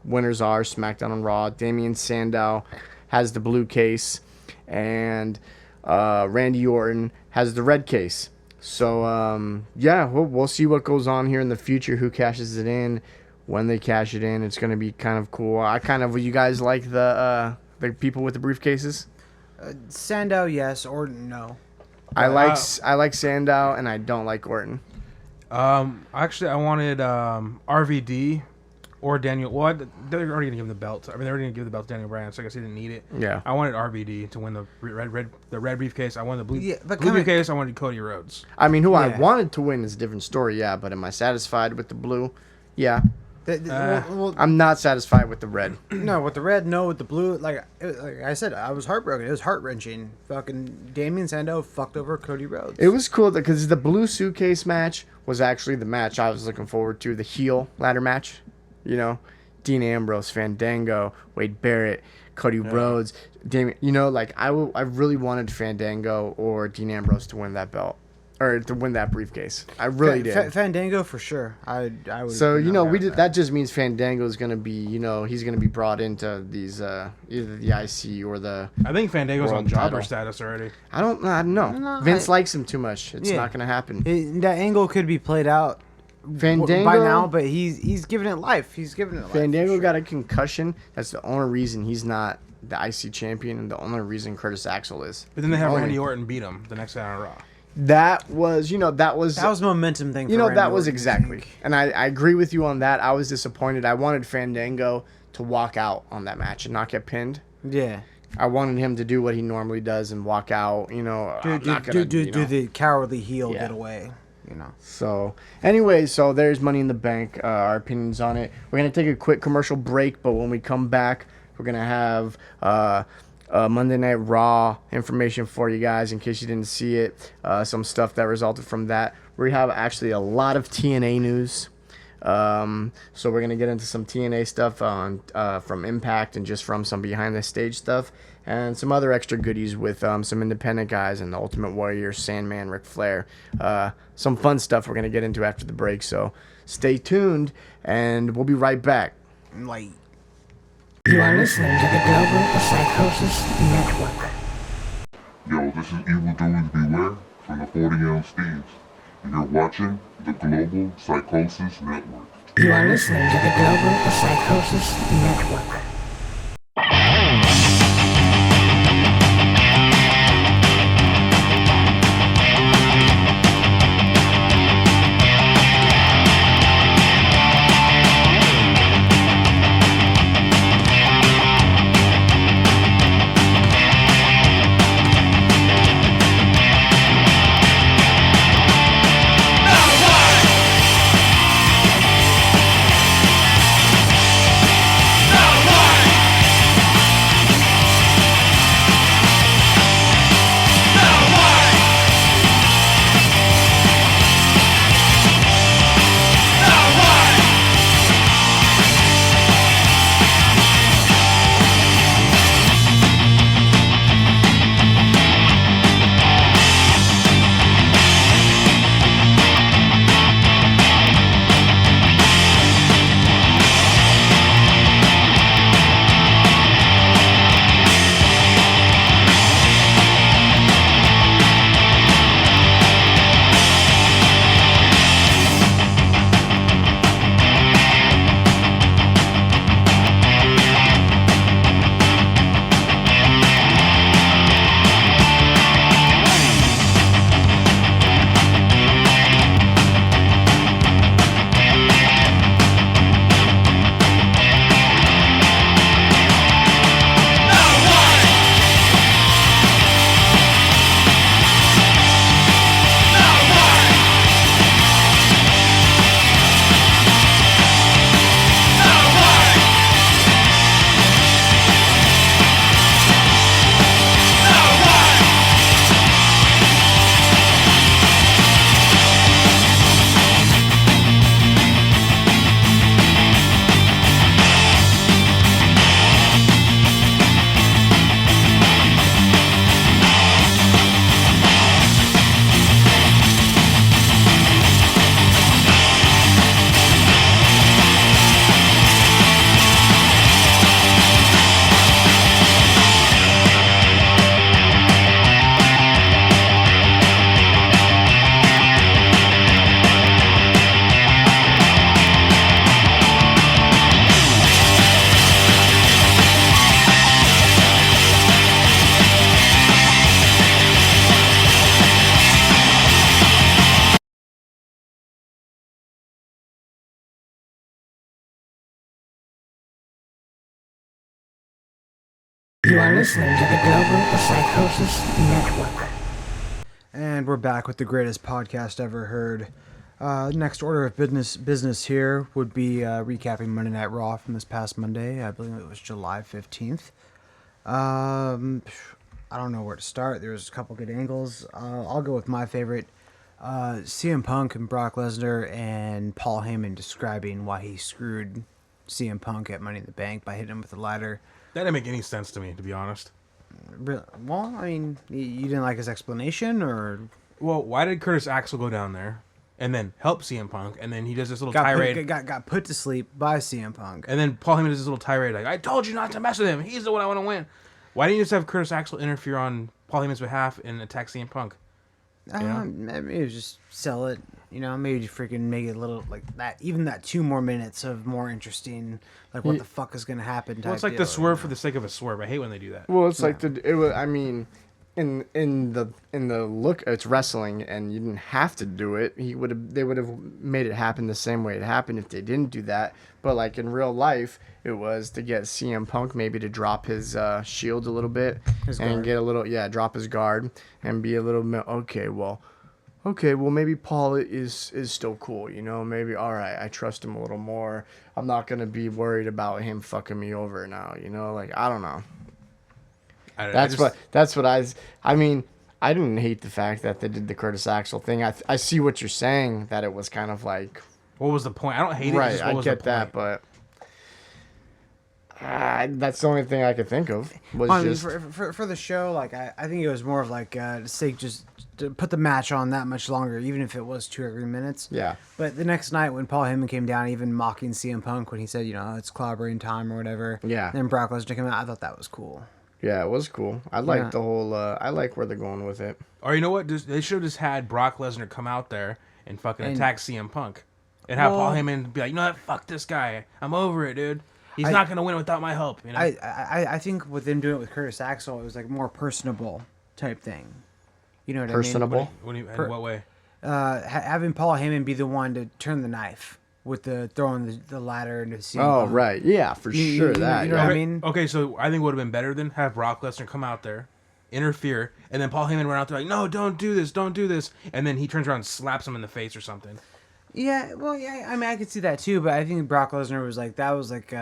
winners are. SmackDown and Raw. Damian Sandow has the blue case. And Randy Orton has the red case. So, we'll see what goes on here in the future. Who cashes it in. When they cash it in. It's going to be kind of cool. You guys like the people with the briefcases? Sandow, yes. Orton, no. I like Sandow and I don't like Orton. Actually, I wanted RVD or Daniel. Well, they're already gonna give him the belt. I mean, they're already gonna give the belt to Daniel Bryan, so I guess he didn't need it. Yeah. I wanted RVD to win the red briefcase. I wanted the blue but blue briefcase. I wanted Cody Rhodes. I mean, who I wanted to win is a different story. Yeah, but am I satisfied with the blue? Yeah. I'm not satisfied with the red. No, with the red, no. With the blue, like I said, I was heartbroken. It was heart-wrenching. Fucking Damian Sandow fucked over Cody Rhodes. It was cool because the blue suitcase match was actually the match I was looking forward to. The heel ladder match. Dean Ambrose, Fandango, Wade Barrett, Cody Rhodes, Damian. I really wanted Fandango or Dean Ambrose to win that belt. Or to win that briefcase. I really did. Fandango for sure. I would. So, we did that just means Fandango is going to be, he's going to be brought into these either the IC or the I think Fandango's on jobber status already. I don't know. No, Vince likes him too much. It's not going to happen. That angle could be played out Fandango by now, but he's giving it life. He's giving it life. Fandango got a concussion. That's the only reason he's not the IC champion and the only reason Curtis Axel is. But then they have Randy Orton beat him the next night on Raw. That was a momentum thing. For Randy that was Orton, exactly, and I agree with you on that. I was disappointed. I wanted Fandango to walk out on that match and not get pinned. Yeah, I wanted him to do what he normally does and walk out. Do the cowardly heel get away. So, anyway, there's Money in the Bank. Our opinions on it. We're gonna take a quick commercial break, but when we come back, we're gonna have Monday Night Raw information for you guys in case you didn't see it. Some stuff that resulted from that. We have actually a lot of TNA news. So we're going to get into some TNA stuff on from Impact and just from some behind the stage stuff. And some other extra goodies with some independent guys and the Ultimate Warrior, Sandman, Ric Flair. Some fun stuff we're going to get into after the break. So stay tuned and we'll be right back. You are listening to the Global Psychosis Network. Yo, this is Evildoers Beware from the 40-ounce Thieves, and you're watching the Global Psychosis Network. You are listening to the Global Psychosis Network. No one! You are listening to the Global Psychosis Network. And we're back with the greatest podcast ever heard. Next order of business here would be recapping Monday Night Raw from this past Monday. I believe it was July 15th. I don't know where to start. There's a couple good angles. I'll go with my favorite. CM Punk and Brock Lesnar and Paul Heyman describing why he screwed CM Punk at Money in the Bank by hitting him with a ladder. That didn't make any sense to me, to be honest. Well, I mean, you didn't like his explanation, or... Well, why did Curtis Axel go down there and then help CM Punk, and then he does this little tirade? Got put to sleep by CM Punk. And then Paul Heyman does this little tirade like, I told you not to mess with him. He's the one I want to win. Why didn't you just have Curtis Axel interfere on Paul Heyman's behalf and attack CM Punk? Maybe just sell it, maybe freaking make it a little like that. Even that 2 more minutes of more interesting, like what the fuck is gonna happen. Well, it's like the swerve for the sake of a swerve. I hate when they do that. Well, it's like I mean, in the look, it's wrestling, and you didn't have to do it. They would have made it happen the same way it happened if they didn't do that. But like in real life, it was to get CM Punk maybe to drop his shield a little bit get a little drop his guard and be a little okay. Well, maybe Paul is still cool. Maybe all right. I trust him a little more. I'm not gonna be worried about him fucking me over now. Like I don't know. That's what I mean, I didn't hate the fact that they did the Curtis Axel thing. I see what you're saying, that it was kind of like, what was the point? I don't hate it. Right, Just what I was get the that, point? but that's the only thing I could think of. For the show, like I think it was more of like to say just to put the match on that much longer, even if it was 2 or 3 minutes. Yeah. But the next night when Paul Heyman came down, even mocking CM Punk when he said, it's clobbering time or whatever. Yeah. And then Brock Lesnar came out. I thought that was cool. Yeah, it was cool. I like the whole. I like where they're going with it. Or you know what? They should have just had Brock Lesnar come out there and fucking attack CM Punk, and have Paul Heyman be like, you know what? Fuck this guy. I'm over it, dude. He's not gonna win without my help. I think with them doing it with Curtis Axel, it was like more personable type thing. You know what personable? I mean? In what way? Having Paul Heyman be the one to turn the knife with the throwing the ladder into CM Punk. Right, yeah, for sure. You know what I mean? Okay, so I think it would have been better than have Brock Lesnar come out there, interfere, and then Paul Heyman run out there like, no, don't do this, and then he turns around and slaps him in the face or something. Yeah, well, yeah, I mean, I could see that too, but I think Brock Lesnar was like, that was like,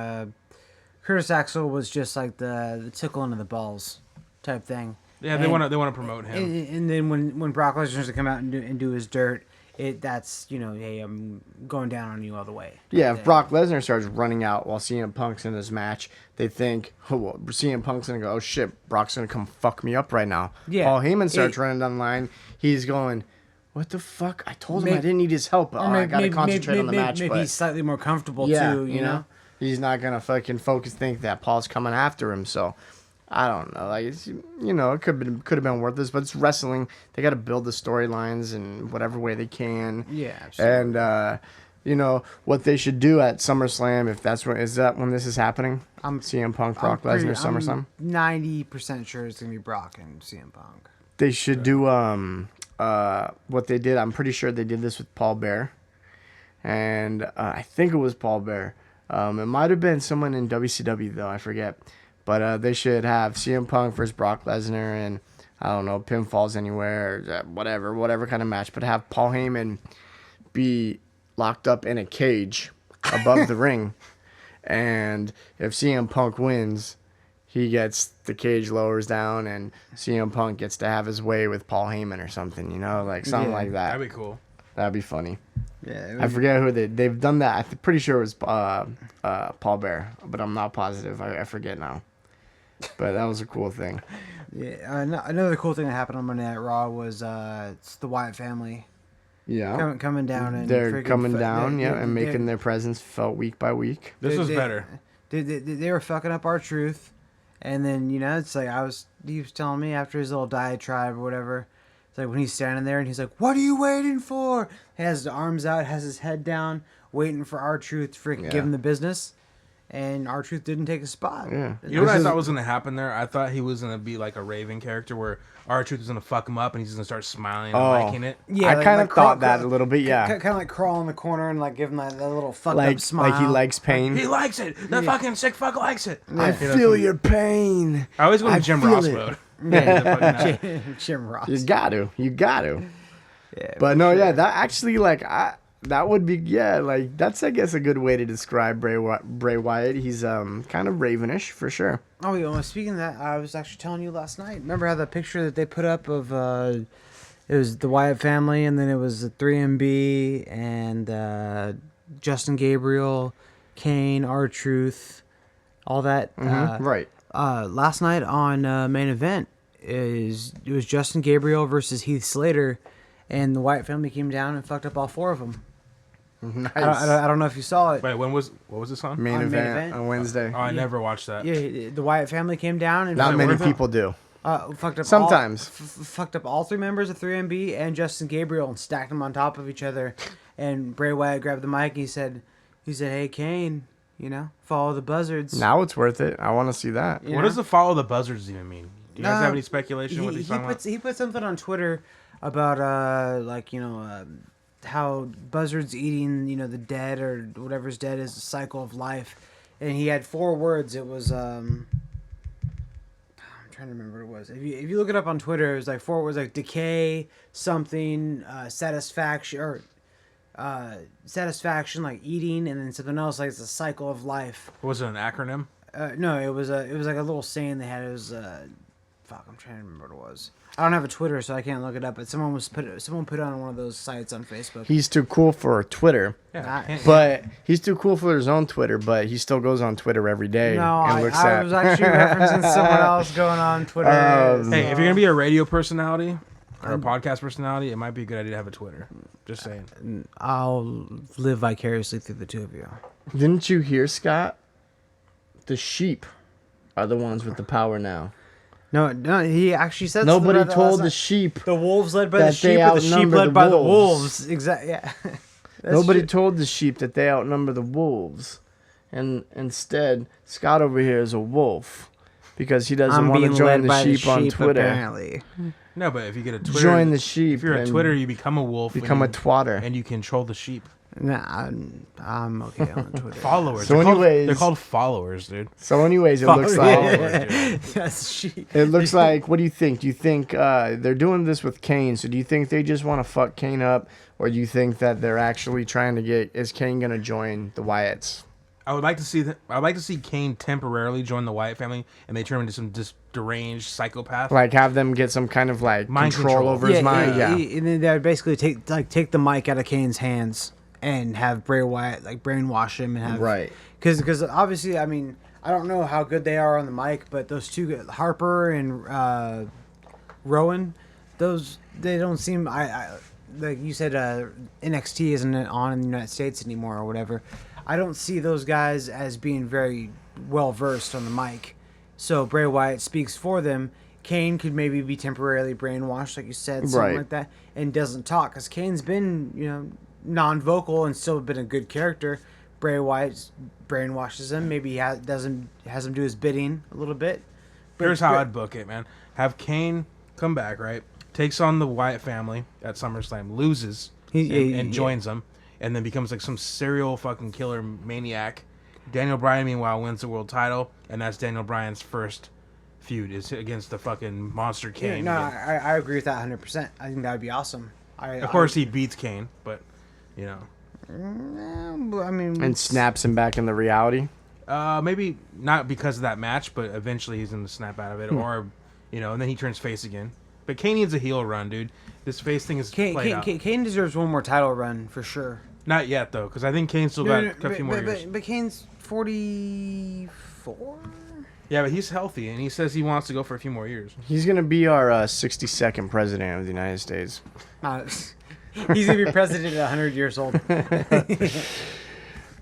Curtis Axel was just like the tickle into the balls type thing. Yeah, they want to promote him. And then when Brock Lesnar's to come out and do his dirt, that's, hey, I'm going down on you all the way. Yeah, if Brock Lesnar starts running out while CM Punk's in his match, they think, CM Punk's going to go, oh shit, Brock's going to come fuck me up right now. Yeah. Paul Heyman starts running down the line. He's going, what the fuck? I told him I didn't need his help. I got to concentrate on the match. Maybe he's slightly more comfortable too, you know? He's not going to fucking think that Paul's coming after him, so... I don't know. Like, it's, it could have been worth this, but it's wrestling. They got to build the storylines in whatever way they can. Yeah, absolutely. And what they should do at SummerSlam, if that's when this is happening. I'm CM Punk, Brock Lesnar, SummerSlam. I'm 90% sure it's gonna be Brock and CM Punk. They should do what they did. I'm pretty sure they did this with Paul Bear, and I think it was Paul Bear. It might have been someone in WCW though. I forget. But they should have CM Punk versus Brock Lesnar and, I don't know, pinfalls anywhere, or whatever kind of match. But have Paul Heyman be locked up in a cage above the ring. And if CM Punk wins, he gets the cage lowers down and CM Punk gets to have his way with Paul Heyman or something, like something like that. That'd be cool. That'd be funny. Yeah, I forget who they've done that. I'm pretty sure it was Paul Bear, but I'm not positive. I forget now. But that was a cool thing. Yeah, another cool thing that happened on Monday Night Raw was it's the Wyatt family. Yeah, coming down and they're coming down, and making their presence felt week by week. This was better. They were fucking up R-Truth, and then it's like he was telling me after his little diatribe or whatever. It's like when he's standing there and he's like, "What are you waiting for?" He has his arms out, has his head down, waiting for R-Truth to freaking give him the business. and R-Truth didn't take a spot. Yeah. You know what I thought was gonna happen there? I thought he was gonna be like a Raven character where R-Truth is gonna fuck him up and he's gonna start smiling and liking it. Yeah, I kind of thought that a little bit, yeah. Kind of like crawl in the corner and like give him that little fucked Like, up smile. like he likes pain. He likes it. The fucking sick fuck likes it. I feel your pain. I always go to I Jim feel Ross it. mode. Yeah. Jim Ross. You got to. Yeah, But no, yeah, that actually, like, that would be, yeah, like, that's, I guess, a good way to describe Bray Wyatt. He's kind of ravenish, for sure. Oh, yeah, well, speaking of that, I was actually telling you last night. Remember how the picture that they put up of, it was the Wyatt family, and then it was the 3MB, and Justin Gabriel, Kane, R-Truth, all that. Right. Last night on Main Event, it was Justin Gabriel versus Heath Slater, and the Wyatt family came down and fucked up all four of them. Nice. I don't know if you saw it. Wait, what was this on? Main on Main event Event. on Wednesday. Oh, I never watched that. Yeah, the Wyatt family came down and Not many worth it? people do. fucked up. Sometimes. Fucked up all three members of 3MB and Justin Gabriel and stacked them on top of each other. And Bray Wyatt grabbed the mic and he said, "Hey Kane, follow the buzzards." Now it's worth it. I want to see that. You What know? does the follow the buzzards even mean? Do you guys have any speculation what he's talking about? He put something on Twitter about how buzzards eating the dead or whatever's dead is a cycle of life, and he had 4 words. It was I'm trying to remember what it was. If you look it up on Twitter, it was like 4 words like decay, something, satisfaction, or satisfaction like eating, and then something else like it's a cycle of life. Was it an acronym? No, it was like a little saying they had. It was fuck, I'm trying to remember what it was. I don't have a Twitter, so I can't look it up. But someone put it on one of those sites on Facebook. He's too cool for Twitter. Yeah. But he's too cool for his own Twitter, but he still goes on Twitter every day. No, and I looks was actually referencing someone else going on Twitter. Hey, if you're gonna be a radio personality or a podcast personality, it might be a good idea to have a Twitter. Just saying. I'll live vicariously through the two of you. Didn't you hear, Scott? The sheep are the ones with the power now. No, he actually said Nobody something about that told last the night. sheep. The wolves led by that the they sheep, or the sheep outnumber led the by the wolves. wolves. Exactly. Yeah. That's Nobody true. told the sheep that they outnumber the wolves. And instead, Scott over here is a wolf because he doesn't I'm want to being join led the by sheep on Twitter. Apparently. No, but if you get a Twitter, Join the sheep. If you're a and Twitter, you become a wolf. become a twatter. and you control the sheep. Nah, I'm okay on Twitter. Followers. So anyways- they're called followers, dude. So anyways, it looks like... Followers, dude. That's sheep. It looks like, what do you think? Do you think they're doing this with Kane? So do you think they just want to fuck Kane up? Or do you think that they're actually trying to get, is Kane going to join the Wyatts? I would like to see I'd like to see Kane temporarily join the Wyatt family, and they turn him into some deranged psychopath. Like have them get some kind of like Mind control control. over his mind? Yeah. And then they would basically take the mic out of Kane's hands and have Bray Wyatt like brainwash him and have Right. Because obviously, I mean, I don't know how good they are on the mic, but those two, Harper and Rowan, they don't seem. I like you said, NXT isn't on in the United States anymore or whatever. I don't see those guys as being very well versed on the mic. So Bray Wyatt speaks for them. Kane could maybe be temporarily brainwashed, like you said, something Right. like that, and doesn't talk. Because Kane's been, non-vocal and still been a good character. Bray Wyatt brainwashes him. Maybe he has him do his bidding a little bit. But Here's how I'd book it, man. Have Kane come back, right? Takes on the Wyatt family at SummerSlam, loses, and joins them, and then becomes like some serial fucking killer maniac. Daniel Bryan, meanwhile, wins the world title, and that's Daniel Bryan's first feud is against the fucking monster Kane. No, I agree with that 100%. I think that would be awesome. Of course, he beats Kane, but I mean, And snaps him back into reality. maybe not because of that match, but eventually he's gonna snap out of it, or and then he turns face again. But Kane needs a heel run, dude. This face thing is played out. Kane deserves one more title run for sure. Not yet though, because I think Kane's still got a few more years. But Kane's 44. Yeah, but he's healthy, and he says he wants to go for a few more years. He's going to be our 62nd president of the United States. He's gonna be president at 100 years old.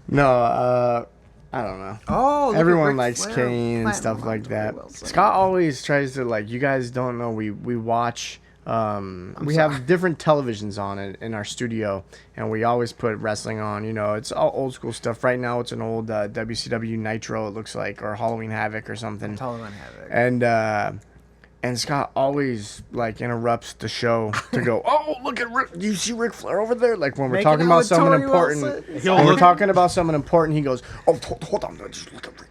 No, I don't know. Oh, Everyone likes Kane and stuff like that. Scott always tries to, like, you guys don't know, we watch We have different televisions on it in our studio, and we always put wrestling on. You know, it's all old school stuff. Right now, it's an old WCW Nitro, it looks like, or Halloween Havoc or something. Halloween Havoc. And Scott always like interrupts the show to go, "Oh, look at Rick! Do you see Ric Flair over there?" Like when we're talking about something important, we're talking about something important. He goes, "Oh, hold on, just look at Ric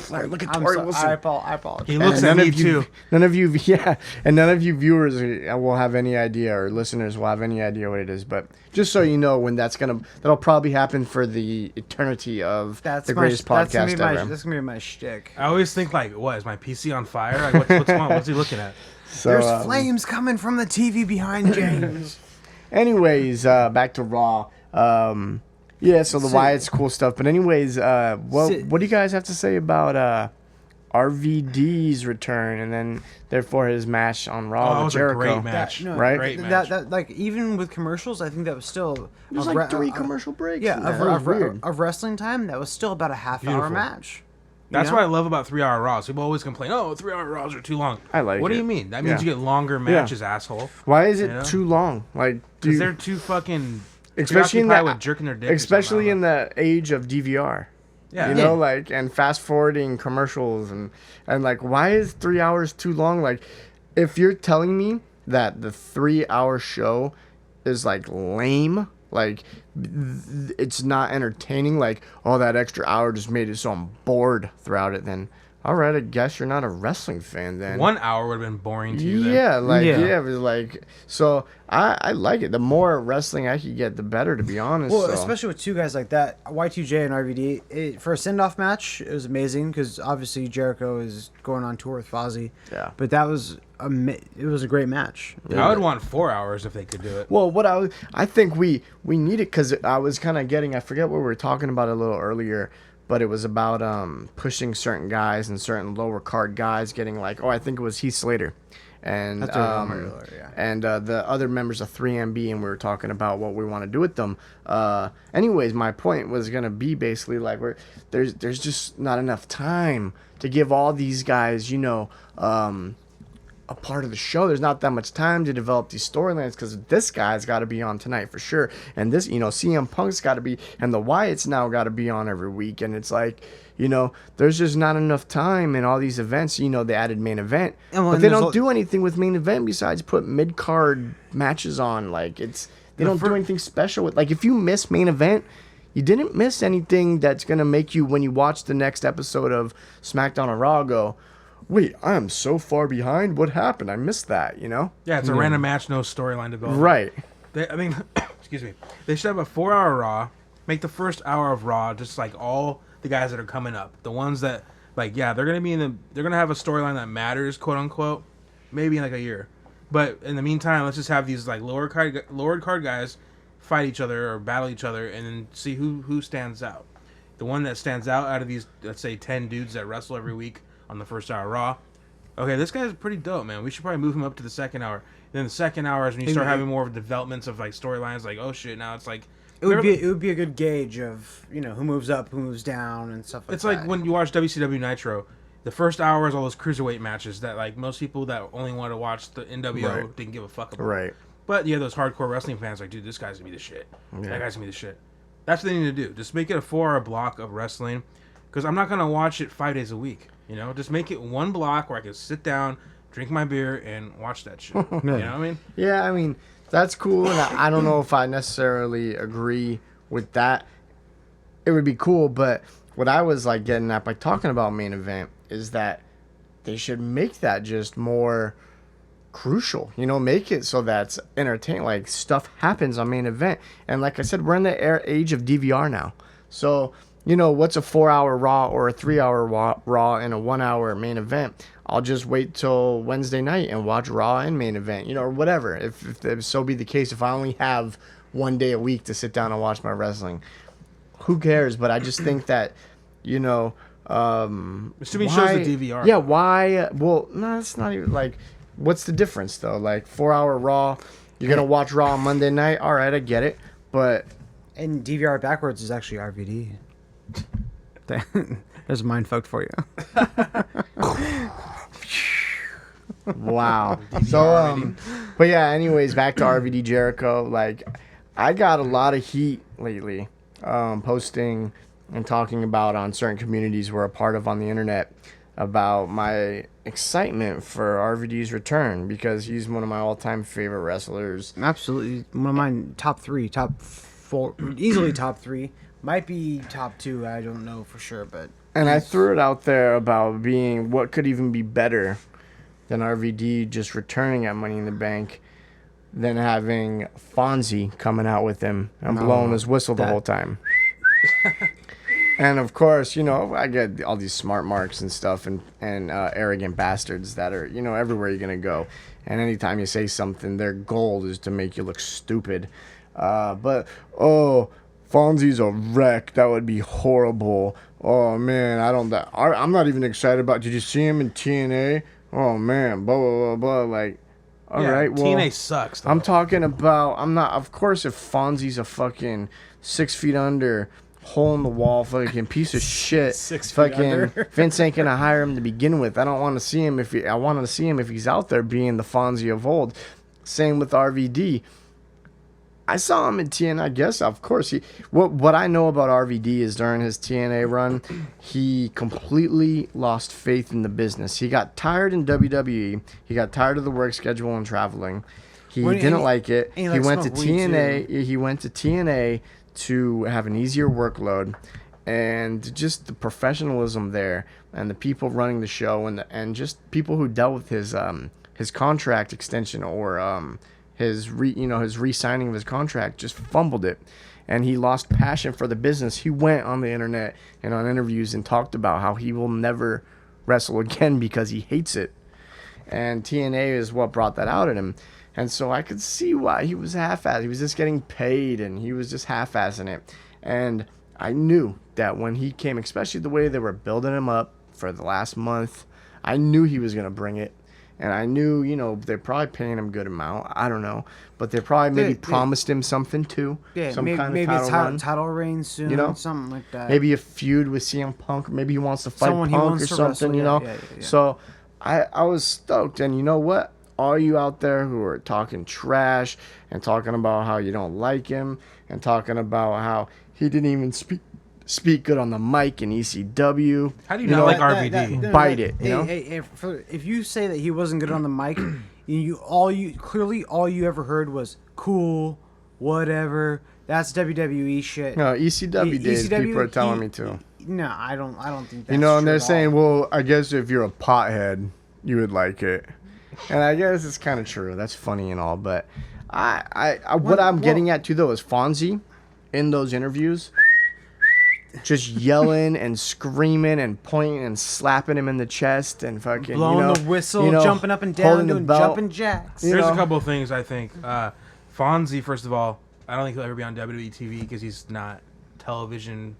Flair. Look at Tori Wilson." I apologize. He looks at me too. None of you viewers will have any idea, or listeners will have any idea what it is. But just so you know, when that'll probably happen for the eternity of the greatest podcast ever. That's gonna be my shtick. I always think like, what is my PC on fire? Like, what's on? What's he looking at? So, There's flames coming from the TV behind James. Anyways, back to Raw. Yeah, so the Wyatt's cool stuff. But anyways, what do you guys have to say about RVD's return and then therefore his match on Raw with Jericho? A great match, right? Great match. That like even with commercials, I think that was still There's like 3 commercial breaks. Yeah, weird. of wrestling time. That was still about a half-hour match. That's what I love about 3-hour Raws. People always complain, "Oh, 3-hour Raws are too long." I like it. What do you mean? That means you get longer matches, asshole. Why is it too long? Like, because they're too fucking especially with jerking their dick. Especially in the age of DVR. Yeah. You know, like, and fast forwarding commercials and like, why is 3 hours too long? Like, if you're telling me that the 3-hour show is like lame, like it's not entertaining, like, oh, that extra hour just made it so I'm bored throughout it, then all right, I guess you're not a wrestling fan then. 1 hour would have been boring to you then. Yeah, it was like, so I like it. The more wrestling I could get, the better, to be honest. Well, so. especially with 2 guys like that, Y2J and RVD. For a send-off match, it was amazing because obviously Jericho is going on tour with Fozzy. Yeah. But that was it was a great match. I would want 4 hours if they could do it. Well, I think we need it because I was kind of I forget what we were talking about a little earlier, but it was about pushing certain guys and certain lower card guys getting like, I think it was Heath Slater. And and the other members of 3MB, and we were talking about what we want to do with them. Anyways, my point was gonna be basically like there's just not enough time to give all these guys, a part of the show. There's not that much time to develop these storylines because this guy's got to be on tonight for sure, and this, CM Punk's got to be, and the Wyatts now got to be on every week, and it's like, there's just not enough time in all these events. They added main event, but they don't do anything with main event besides put mid-card matches on. Like, they don't do anything special with, like, if you miss main event, you didn't miss anything that's gonna make you, when you watch the next episode of SmackDown or Raw, go, wait, I am so far behind. What happened? I missed that, Yeah, it's a random match, no storyline development. Right. Excuse me. They should have a 4-hour Raw. Make the first hour of Raw just like all the guys that are coming up. The ones that, like, yeah, they're gonna have a storyline that matters, quote unquote, maybe in like a year. But in the meantime, let's just have these like lower card guys fight each other or battle each other, and then see who stands out. The one that stands out of these, let's say, 10 dudes that wrestle every week on the first hour Raw. Okay, this guy's pretty dope, man. We should probably move him up to the second hour. Then the second hour is when you start having more developments of like storylines. Like, oh shit, now it's like it would be a good gauge of who moves up, who moves down, and stuff like that. It's like when you watch WCW Nitro, the first hour is all those cruiserweight matches that like most people that only want to watch the NWO didn't give a fuck about. Right. But yeah, those hardcore wrestling fans like, dude, this guy's gonna be the shit. Yeah. That guy's gonna be the shit. That's what they need to do. Just make it a 4-hour block of wrestling, because I'm not gonna watch it 5 days a week. Just make it one block where I can sit down, drink my beer, and watch that shit. You know what I mean? Yeah, I mean, that's cool, and I don't know if I necessarily agree with that. It would be cool, but what I was like getting at by talking about main event is that they should make that just more crucial. Make it so that's entertaining. Like, stuff happens on main event, and like I said, we're in the age of DVR now. So, what's a 4-hour Raw or a 3-hour Raw and a 1-hour main event? I'll just wait till Wednesday night and watch Raw and main event, or whatever. If so be the case, if I only have 1 day a week to sit down and watch my wrestling, who cares? But I just think that, Assuming shows the DVR. Yeah, why? Well, no, it's not even like, what's the difference though? Like, 4-hour Raw, you're going to watch Raw on Monday night? All right, I get it. But. And DVR backwards is actually RVD. There's a mind fucked for you. Wow. So But yeah, anyways, back to RVD Jericho. Like, I got a lot of heat lately, posting and talking about on certain communities we're a part of on the internet about my excitement for RVD's return because he's one of my all-time favorite wrestlers. Absolutely, one of mine, top 3, top 4, easily top 3. Might be top 2. I don't know for sure, but. And I threw it out there about being what could even be better than RVD just returning at Money in the Bank than having Fonzie coming out with him and blowing his whistle the whole time. And of course, you know, I get all these smart marks and stuff and arrogant bastards that are, you know, everywhere you're going to go. And anytime you say something, their goal is to make you look stupid. But Fonzie's a wreck. That would be horrible. Oh, man, I'm not even excited about. Did you see him in TNA? Oh, man, blah, blah, blah, blah. Like, all right, well. TNA sucks, though. I'm talking about, of course, if Fonzie's a fucking 6 feet under, hole in the wall, fucking piece of shit. 6 feet fucking under. Vince ain't gonna hire him to begin with. I don't want to see him I want to see him if he's out there being the Fonzie of old. Same with RVD. I saw him in TNA. I guess, of course, what I know about RVD is during his TNA run, he completely lost faith in the business. He got tired in WWE. He got tired of the work schedule and traveling. He didn't like it. He went to TNA. He went to TNA to have an easier workload, and just the professionalism there, and the people running the show, and just people who dealt with his contract extension or his re-signing of his contract just fumbled it, and he lost passion for the business. He went on the internet and on interviews and talked about how he will never wrestle again because he hates it, and TNA is what brought that out in him. And so I could see why he was half-assed. He was just getting paid, and he was just half-assing it. And I knew that when he came, especially the way they were building him up for the last month, I knew he was going to bring it. And I knew, you know, they're probably paying him a good amount. I don't know. But they probably maybe promised him something, too. Yeah, some maybe, kind of maybe title run. Title reign soon, You know? something like that. Maybe a feud with CM Punk. Maybe he wants to fight Someone he Punk wants or to something, wrestle, you know? yeah. So I was stoked. And you know what? All you out there who are talking trash and talking about how you don't like him and talking about how he didn't even speak good on the mic in ECW. How do you not like RVD? Bite it, you know? Hey, if you say that he wasn't good on the mic, all you ever heard was cool, whatever. That's WWE shit. No, ECW days, people are telling me to. No, I don't think that's You know, and true they're at saying, all. well, I guess if you're a pothead, you would like it. And I guess it's kind of true. That's funny and all, but what I'm getting at too, though, is Fonzie in those interviews just yelling and screaming and pointing and slapping him in the chest and fucking blowing the whistle, jumping up and down, doing jumping jacks. There's a couple of things I think. Fonzie, first of all, I don't think he'll ever be on WWE TV because he's not television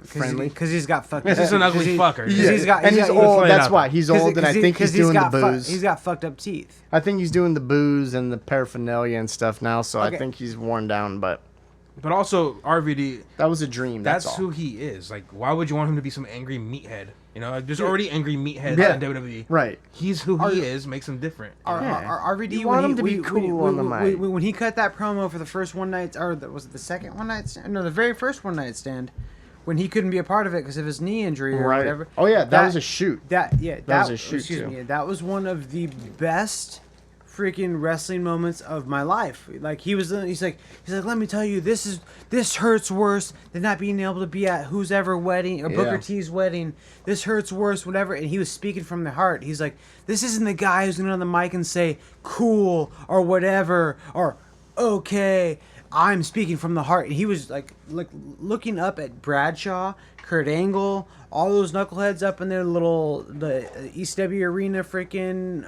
friendly. Because he's got fucked. He's just an ugly fucker. He's old. That's why he's old, and I think he's doing the booze. He's got fucked up teeth. I think he's doing the booze and the paraphernalia and stuff now, so Okay. I think he's worn down. But also RVD, that was a dream. That's all. who he is. Like, why would you want him to be some angry meathead? You know, like, there's already angry meatheads in WWE. Right. He's who he is. Makes him different. RVD, You want him to be cool on the mic. When he cut that promo for the first one night, or was it the second one night stand? No, the very first one night stand, when he couldn't be a part of it because of his knee injury or whatever. Oh yeah, that was a shoot. That was a shoot, excuse too. me. That was one of the best freaking wrestling moments of my life. Like he's like, let me tell you, this hurts worse than not being able to be at whose ever wedding or Booker T's wedding. This hurts worse, whatever. And he was speaking from the heart. He's like, this isn't the guy who's gonna on the mic and say cool or whatever or okay. I'm speaking from the heart. And he was like looking up at Bradshaw, Kurt Angle, all those knuckleheads up in their the ECW arena freaking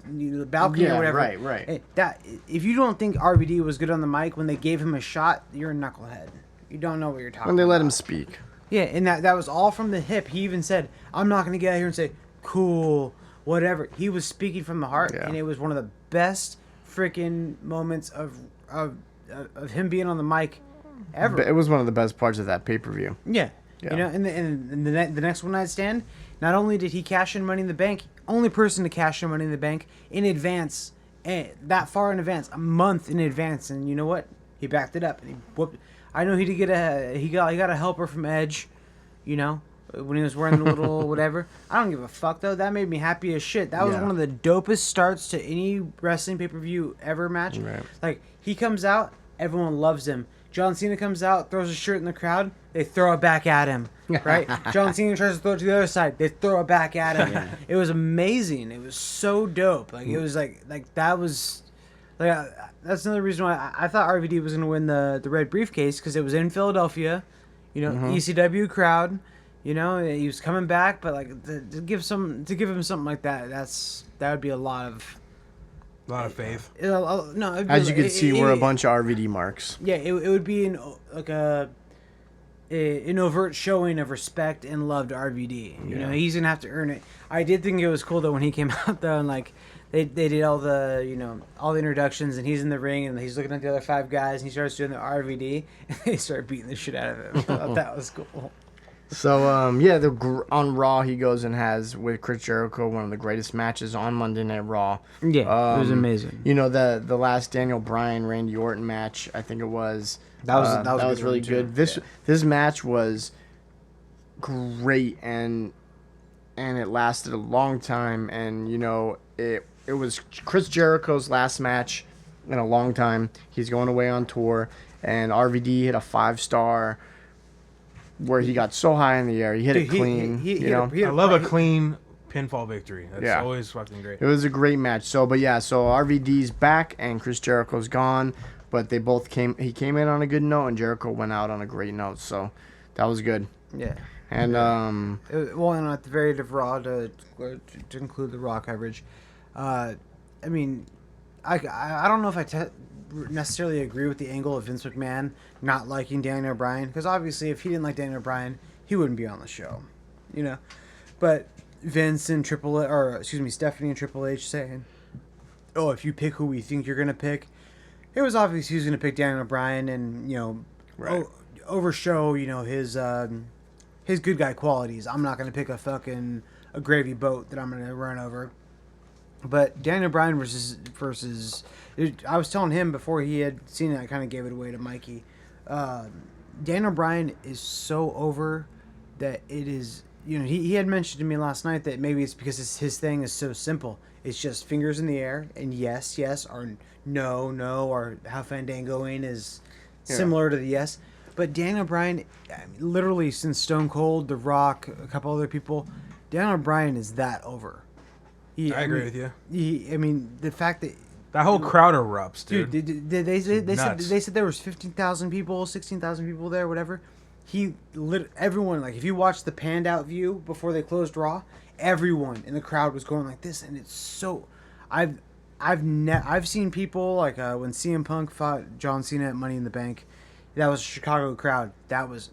the balcony or whatever. Right. That if you don't think RVD was good on the mic when they gave him a shot, you're a knucklehead. You don't know what you're talking about. When they let him speak. Yeah, and that was all from the hip. He even said, I'm not going to get out here and say, cool, whatever. He was speaking from the heart, and it was one of the best freaking moments of him being on the mic ever. It was one of the best parts of that pay-per-view. Yeah. You know, and the next one night stand, not only did he cash in Money in the Bank, only person to cash in Money in the Bank in advance and that far in advance, a month in advance, and you know what? He backed it up and he whooped. I know he got a helper from Edge, you know, when he was wearing the little whatever. I don't give a fuck though. That made me happy as shit. That was one of the dopest starts to any wrestling pay-per-view ever match. Right. Like he comes out, everyone loves him. John Cena comes out, throws his shirt in the crowd, they throw it back at him. Right? John Cena tries to throw it to the other side, they throw it back at him. Yeah. It was amazing. It was so dope. Like it was like that was like that's another reason why I thought RVD was gonna win the red briefcase, because it was in Philadelphia, you know, ECW crowd, you know, he was coming back, but like to give him something like that, that would be a lot of faith. No, As you can see, we're a bunch of RVD marks. Yeah, it would be an overt showing of respect and love to RVD. You know, he's gonna have to earn it. I did think it was cool though when he came out though, and like they did all the introductions, and he's in the ring and he's looking at the other 5 guys and he starts doing the RVD and they start beating the shit out of him. I thought that was cool. So, on Raw, he goes and has, with Chris Jericho, one of the greatest matches on Monday Night Raw. Yeah, it was amazing. You know, the last Daniel Bryan, Randy Orton match, I think it was. That was really good. This match was great, and it lasted a long time, and, you know, it was Chris Jericho's last match in a long time. He's going away on tour, and RVD hit a 5-star where he got so high in the air. He hit it clean. I love a clean pinfall victory. That's always fucking great. It was a great match. So RVD's back and Chris Jericho's gone, but they both he came in on a good note and Jericho went out on a great note. So that was good. Yeah. And and at the very end of Raw, to include the Raw coverage, I mean, I don't know if I necessarily agree with the angle of Vince McMahon not liking Daniel Bryan, because obviously if he didn't like Daniel Bryan, he wouldn't be on the show, you know. But Vince and Stephanie and Triple H saying, "Oh, if you pick who we think you're gonna pick," it was obvious he was gonna pick Daniel Bryan, and you know, overshow his good guy qualities. I'm not gonna pick a gravy boat that I'm gonna run over. But Daniel Bryan versus I was telling him before he had seen it, I kind of gave it away to Mikey. Daniel Bryan is so over that it is, you know, he had mentioned to me last night that maybe it's because his thing is so simple. It's just fingers in the air and yes, or no, or how Fandangoing is similar to the yes. But Daniel Bryan, literally since Stone Cold, The Rock, a couple other people, Daniel Bryan is that over. I agree with you. The fact that whole crowd erupts, dude. They said there was 15,000 people, 16,000 people there, whatever. Everyone, like, if you watch the panned out view before they closed Raw, everyone in the crowd was going like this, and it's so. I've seen people like when CM Punk fought John Cena at Money in the Bank. That was a Chicago crowd. That was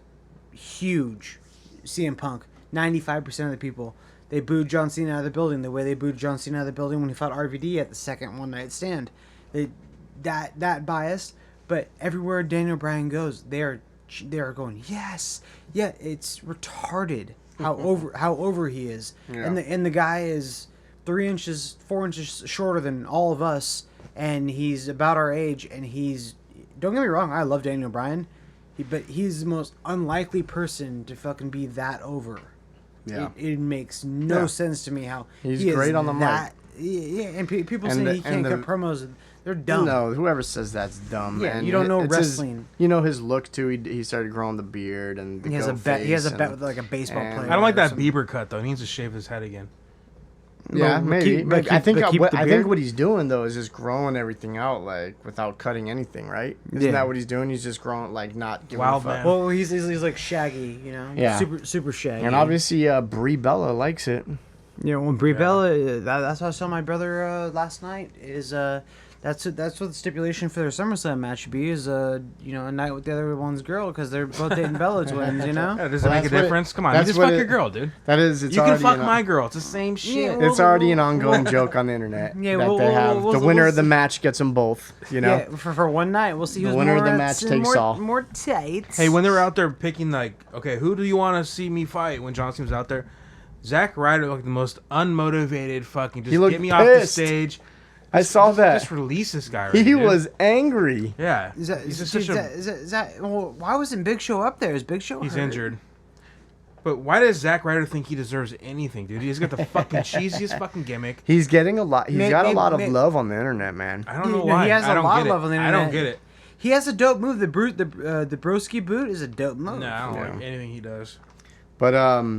huge. CM Punk, 95% of the people. They booed John Cena out of the building the way they booed John Cena out of the building when he fought RVD at the second one night stand. That biased, but everywhere Daniel Bryan goes, they are going yes, yeah. It's retarded how over he is, and the guy is 4 inches shorter than all of us, and he's about our age, and don't get me wrong, I love Daniel Bryan, but he's the most unlikely person to fucking be that over. Yeah, it makes no sense to me how he's great on the mic. Yeah, and people say he can't cut promos. They're dumb. No, whoever says that's dumb. Yeah, and you don't know wrestling. His look too. He started growing the beard and he has a bet. He has a bet with like a baseball player. I don't like that Bieber cut though. He needs to shave his head again. Yeah, maybe. I think what he's doing though is just growing everything out, like without cutting anything, right? Isn't that what he's doing? He's just growing, like not giving a fuck. Man. Well, he's like Shaggy, you know. Yeah. Super Shaggy. And obviously, Brie Bella likes it. You know, when Brie Bella, that's what I saw my brother last night. Is that's what the stipulation for their SummerSlam match should be, is a night with the other one's girl, because they're both dating Bella twins, you know. Yeah, does it make a difference? Come on, you just fuck your girl, dude. That is, you can fuck my girl. It's the same shit. It's already an ongoing joke on the internet. Yeah, the winner of the match gets them both. You know, yeah, for one night, we'll see who's the winner of the match takes all. More tights. Hey, when they're out there picking, like, okay, who do you want to see me fight? When John Cena's out there, Zack Ryder looked like the most unmotivated fucking. Just get me off the stage. I saw that. Just release this guy. Already, He dude. was angry. Yeah. Is that He's is, just dude, such a. is that well, why wasn't Big Show up there? Is Big Show He's hurt? injured. But why does Zack Ryder think he deserves anything, dude? He's got the fucking cheesiest fucking gimmick. He's getting a lot. He's got a lot of Maybe- love on the internet, man. I don't know No, why. he has I a don't lot get of it. love on the I internet. don't get it. He has a dope move. The broski boot is a dope move. No, I don't Yeah. like anything he does. But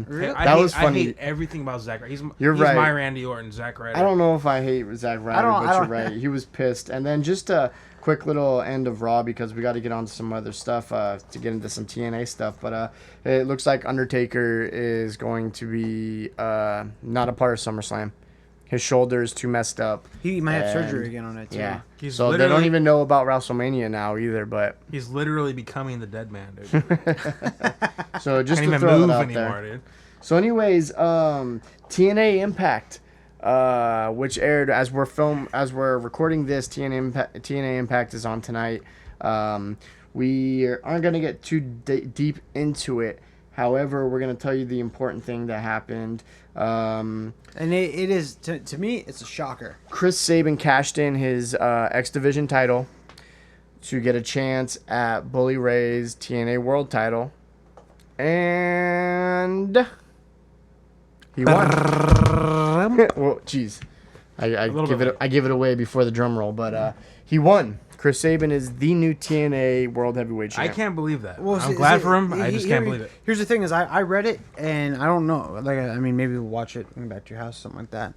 Really? I that hate, was funny. I hate everything about Zack Ryder. He's right. my Randy Orton, Zack Ryder. I don't know if I hate Zack Ryder, I but you're don't- right. He was pissed. And then just a quick little end of Raw because we got to get on to some other stuff to get into some TNA stuff. But it looks like Undertaker is going to be not a part of SummerSlam. His shoulder is too messed up. He might have And- surgery again on it too. Yeah. He's So they don't literally- even know about WrestleMania now either. But He's literally becoming the dead man, dude. so just Can't to even throw move that out anymore, there. dude. So, anyways, TNA Impact, which aired as we're recording this. TNA Impact is on tonight. We aren't gonna get too deep into it. However, we're gonna tell you the important thing that happened. And it is to me, it's a shocker. Chris Sabin cashed in his X Division title to get a chance at Bully Ray's TNA World title, and he won. Well, jeez, I give it away before the drum roll, but he won. Chris Sabin is the new TNA World Heavyweight I Champ. can't believe that. Well, I'm glad for him. I just can't believe it. Here's the thing: is I read it and I don't know. Like I mean, maybe we'll watch it when we get back to your house, something like that.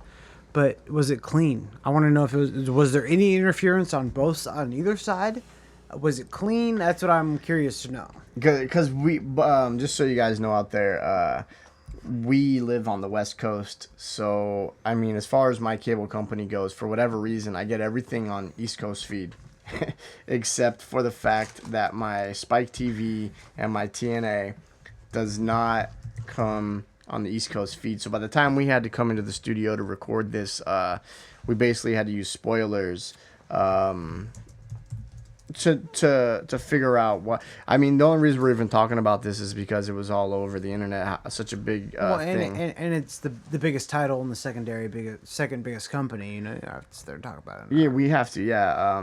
But was it clean? I want to know if it was there any interference on either side? Was it clean? That's what I'm curious to know. Because we, just so you guys know out there, we live on the West Coast. So, I mean, as far as my cable company goes, for whatever reason, I get everything on East Coast feed. Except for the fact that my Spike TV and my TNA does not come on the East Coast feed. So by the time we had to come into the studio to record this, we basically had to use spoilers to figure out what. I mean, the only reason we're even talking about this is because it was all over the internet. Such a big thing. And it's the biggest title in the second biggest company. You know, it's there to talk about it. Yeah, we have to. Yeah.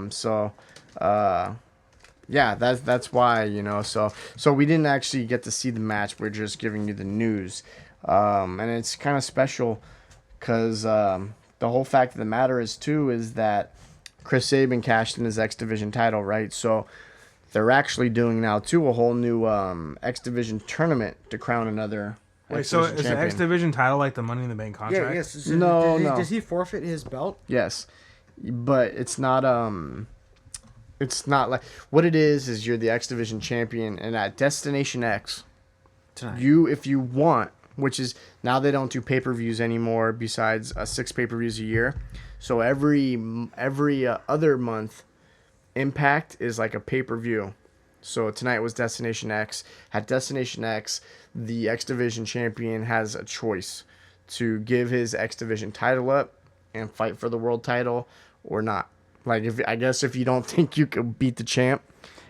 Yeah, that's why, you know. So we didn't actually get to see the match. We're just giving you the news, and it's kind of special because the whole fact of the matter is that Chris Sabin cashed in his X Division title, right? So they're actually doing now too a whole new X Division tournament to crown another. Wait, so X-Division is the champion. X Division title like the Money in the Bank contract? Yeah, yes. So No. Does he forfeit his belt? Yes, but it's not like what it is you're the X Division champion, and at Destination X Tonight. if you want, which is now they don't do pay-per-views anymore besides 6 pay-per-views a year. So every other month Impact is like a pay-per-view. So tonight was Destination X. At Destination X, the X Division champion has a choice to give his X Division title up and fight for the world title or not. Like, if you don't think you could beat the champ,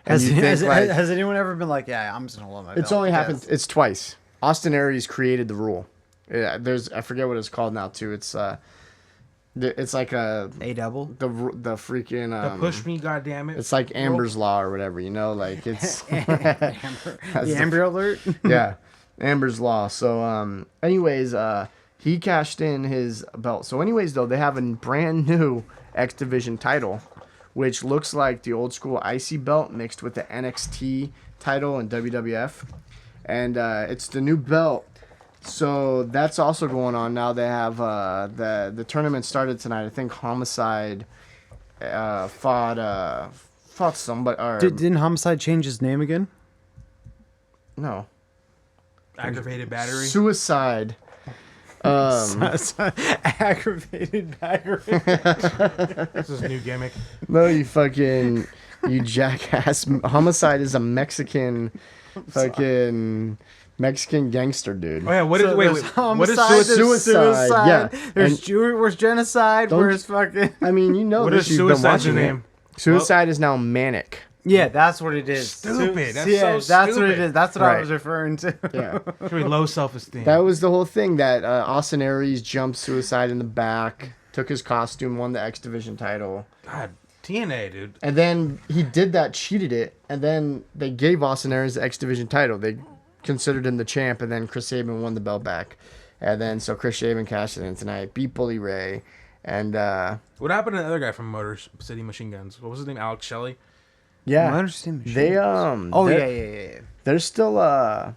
and Has, you think, like, has anyone ever been like, yeah, I'm just gonna hold my it's belt? only happened. It's twice. Austin Aries created the rule. Yeah, I forget what it's called now too. It's like A double. the freaking The push me, goddammit. It's like Amber's Law or whatever, you know, like it's The Amber Alert. yeah, Amber's Law. So anyways, he cashed in his belt. So anyways, though, they have a brand new X Division title, which looks like the old school IC belt mixed with the NXT title and WWF, and it's the new belt. So that's also going on now. They have the tournament started tonight. I think Homicide fought somebody. Or, Didn't Homicide change his name again? no, Aggravated battery. Suicide. Aggravated battery. This is a new gimmick. No, you jackass. Homicide is a Mexican gangster dude. Oh yeah, what is So wait? there's What is homicide, suicide? there's Suicide, yeah. There's where's genocide? Don't- Where's fucking? I mean, you know What this. is You've been suicide's watching name? it. Suicide is now Manic. Yeah, that's what it is. Stupid. That's yeah, so that's what it stupid. is. That's what I Right. was referring to. Yeah. It's really low self-esteem. That was the whole thing, that Austin Aries jumped Suicide in the back. took his costume, won the X Division title. God, TNA, dude. And then he did that, cheated it, and then they gave Austin Aries the X Division title. They considered him the champ, and then Chris Sabin won the belt back. And then so Chris Sabin cashed it in tonight, beat Bully Ray. And what happened to the other guy from Motor City Machine Guns? What was his name? Alex Shelley? yeah, Motor City Machine they Oh they're- yeah. they're still I'm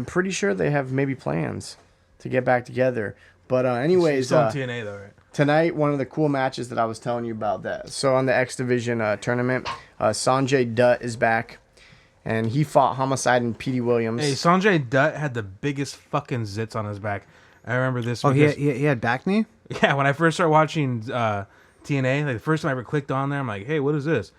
pretty sure they have maybe plans to get back together. But anyways, He's still in TNA though, right? tonight, one of the cool matches that I was telling you about that. So on the X Division tournament, Sanjay Dutt is back, and he fought Homicide and Petey Williams. Hey, Sanjay Dutt had the biggest fucking zits on his back. I remember this. Oh, because, he had back knee. yeah. When I first started watching TNA, like the first time I ever clicked on there, I'm like, hey, what is this?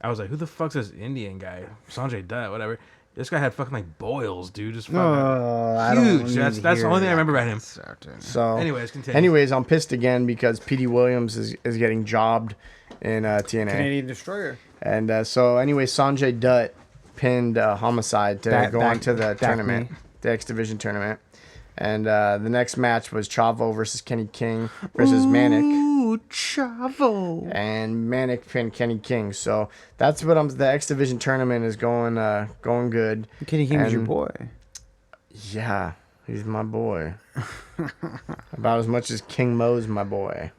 I was like, who the fuck's this Indian guy? Sanjay Dutt, whatever. This guy had fucking like boils, dude. Just fucking I huge. That's the only thing I remember about him. So, Anyways, continue. Anyways, I'm pissed again because Petey Williams is getting jobbed in TNA. Canadian Destroyer. And so, anyway, Sanjay Dutt pinned Homicide to go on to the tournament, the X Division tournament. And the next match was Chavo versus Kenny King versus Manic. Ooh, Chavo. And Manic pinned Kenny King. So that's what the X Division tournament is going good. Kenny King was your And- boy. Yeah, he's my boy. About as much as King Mo's my boy.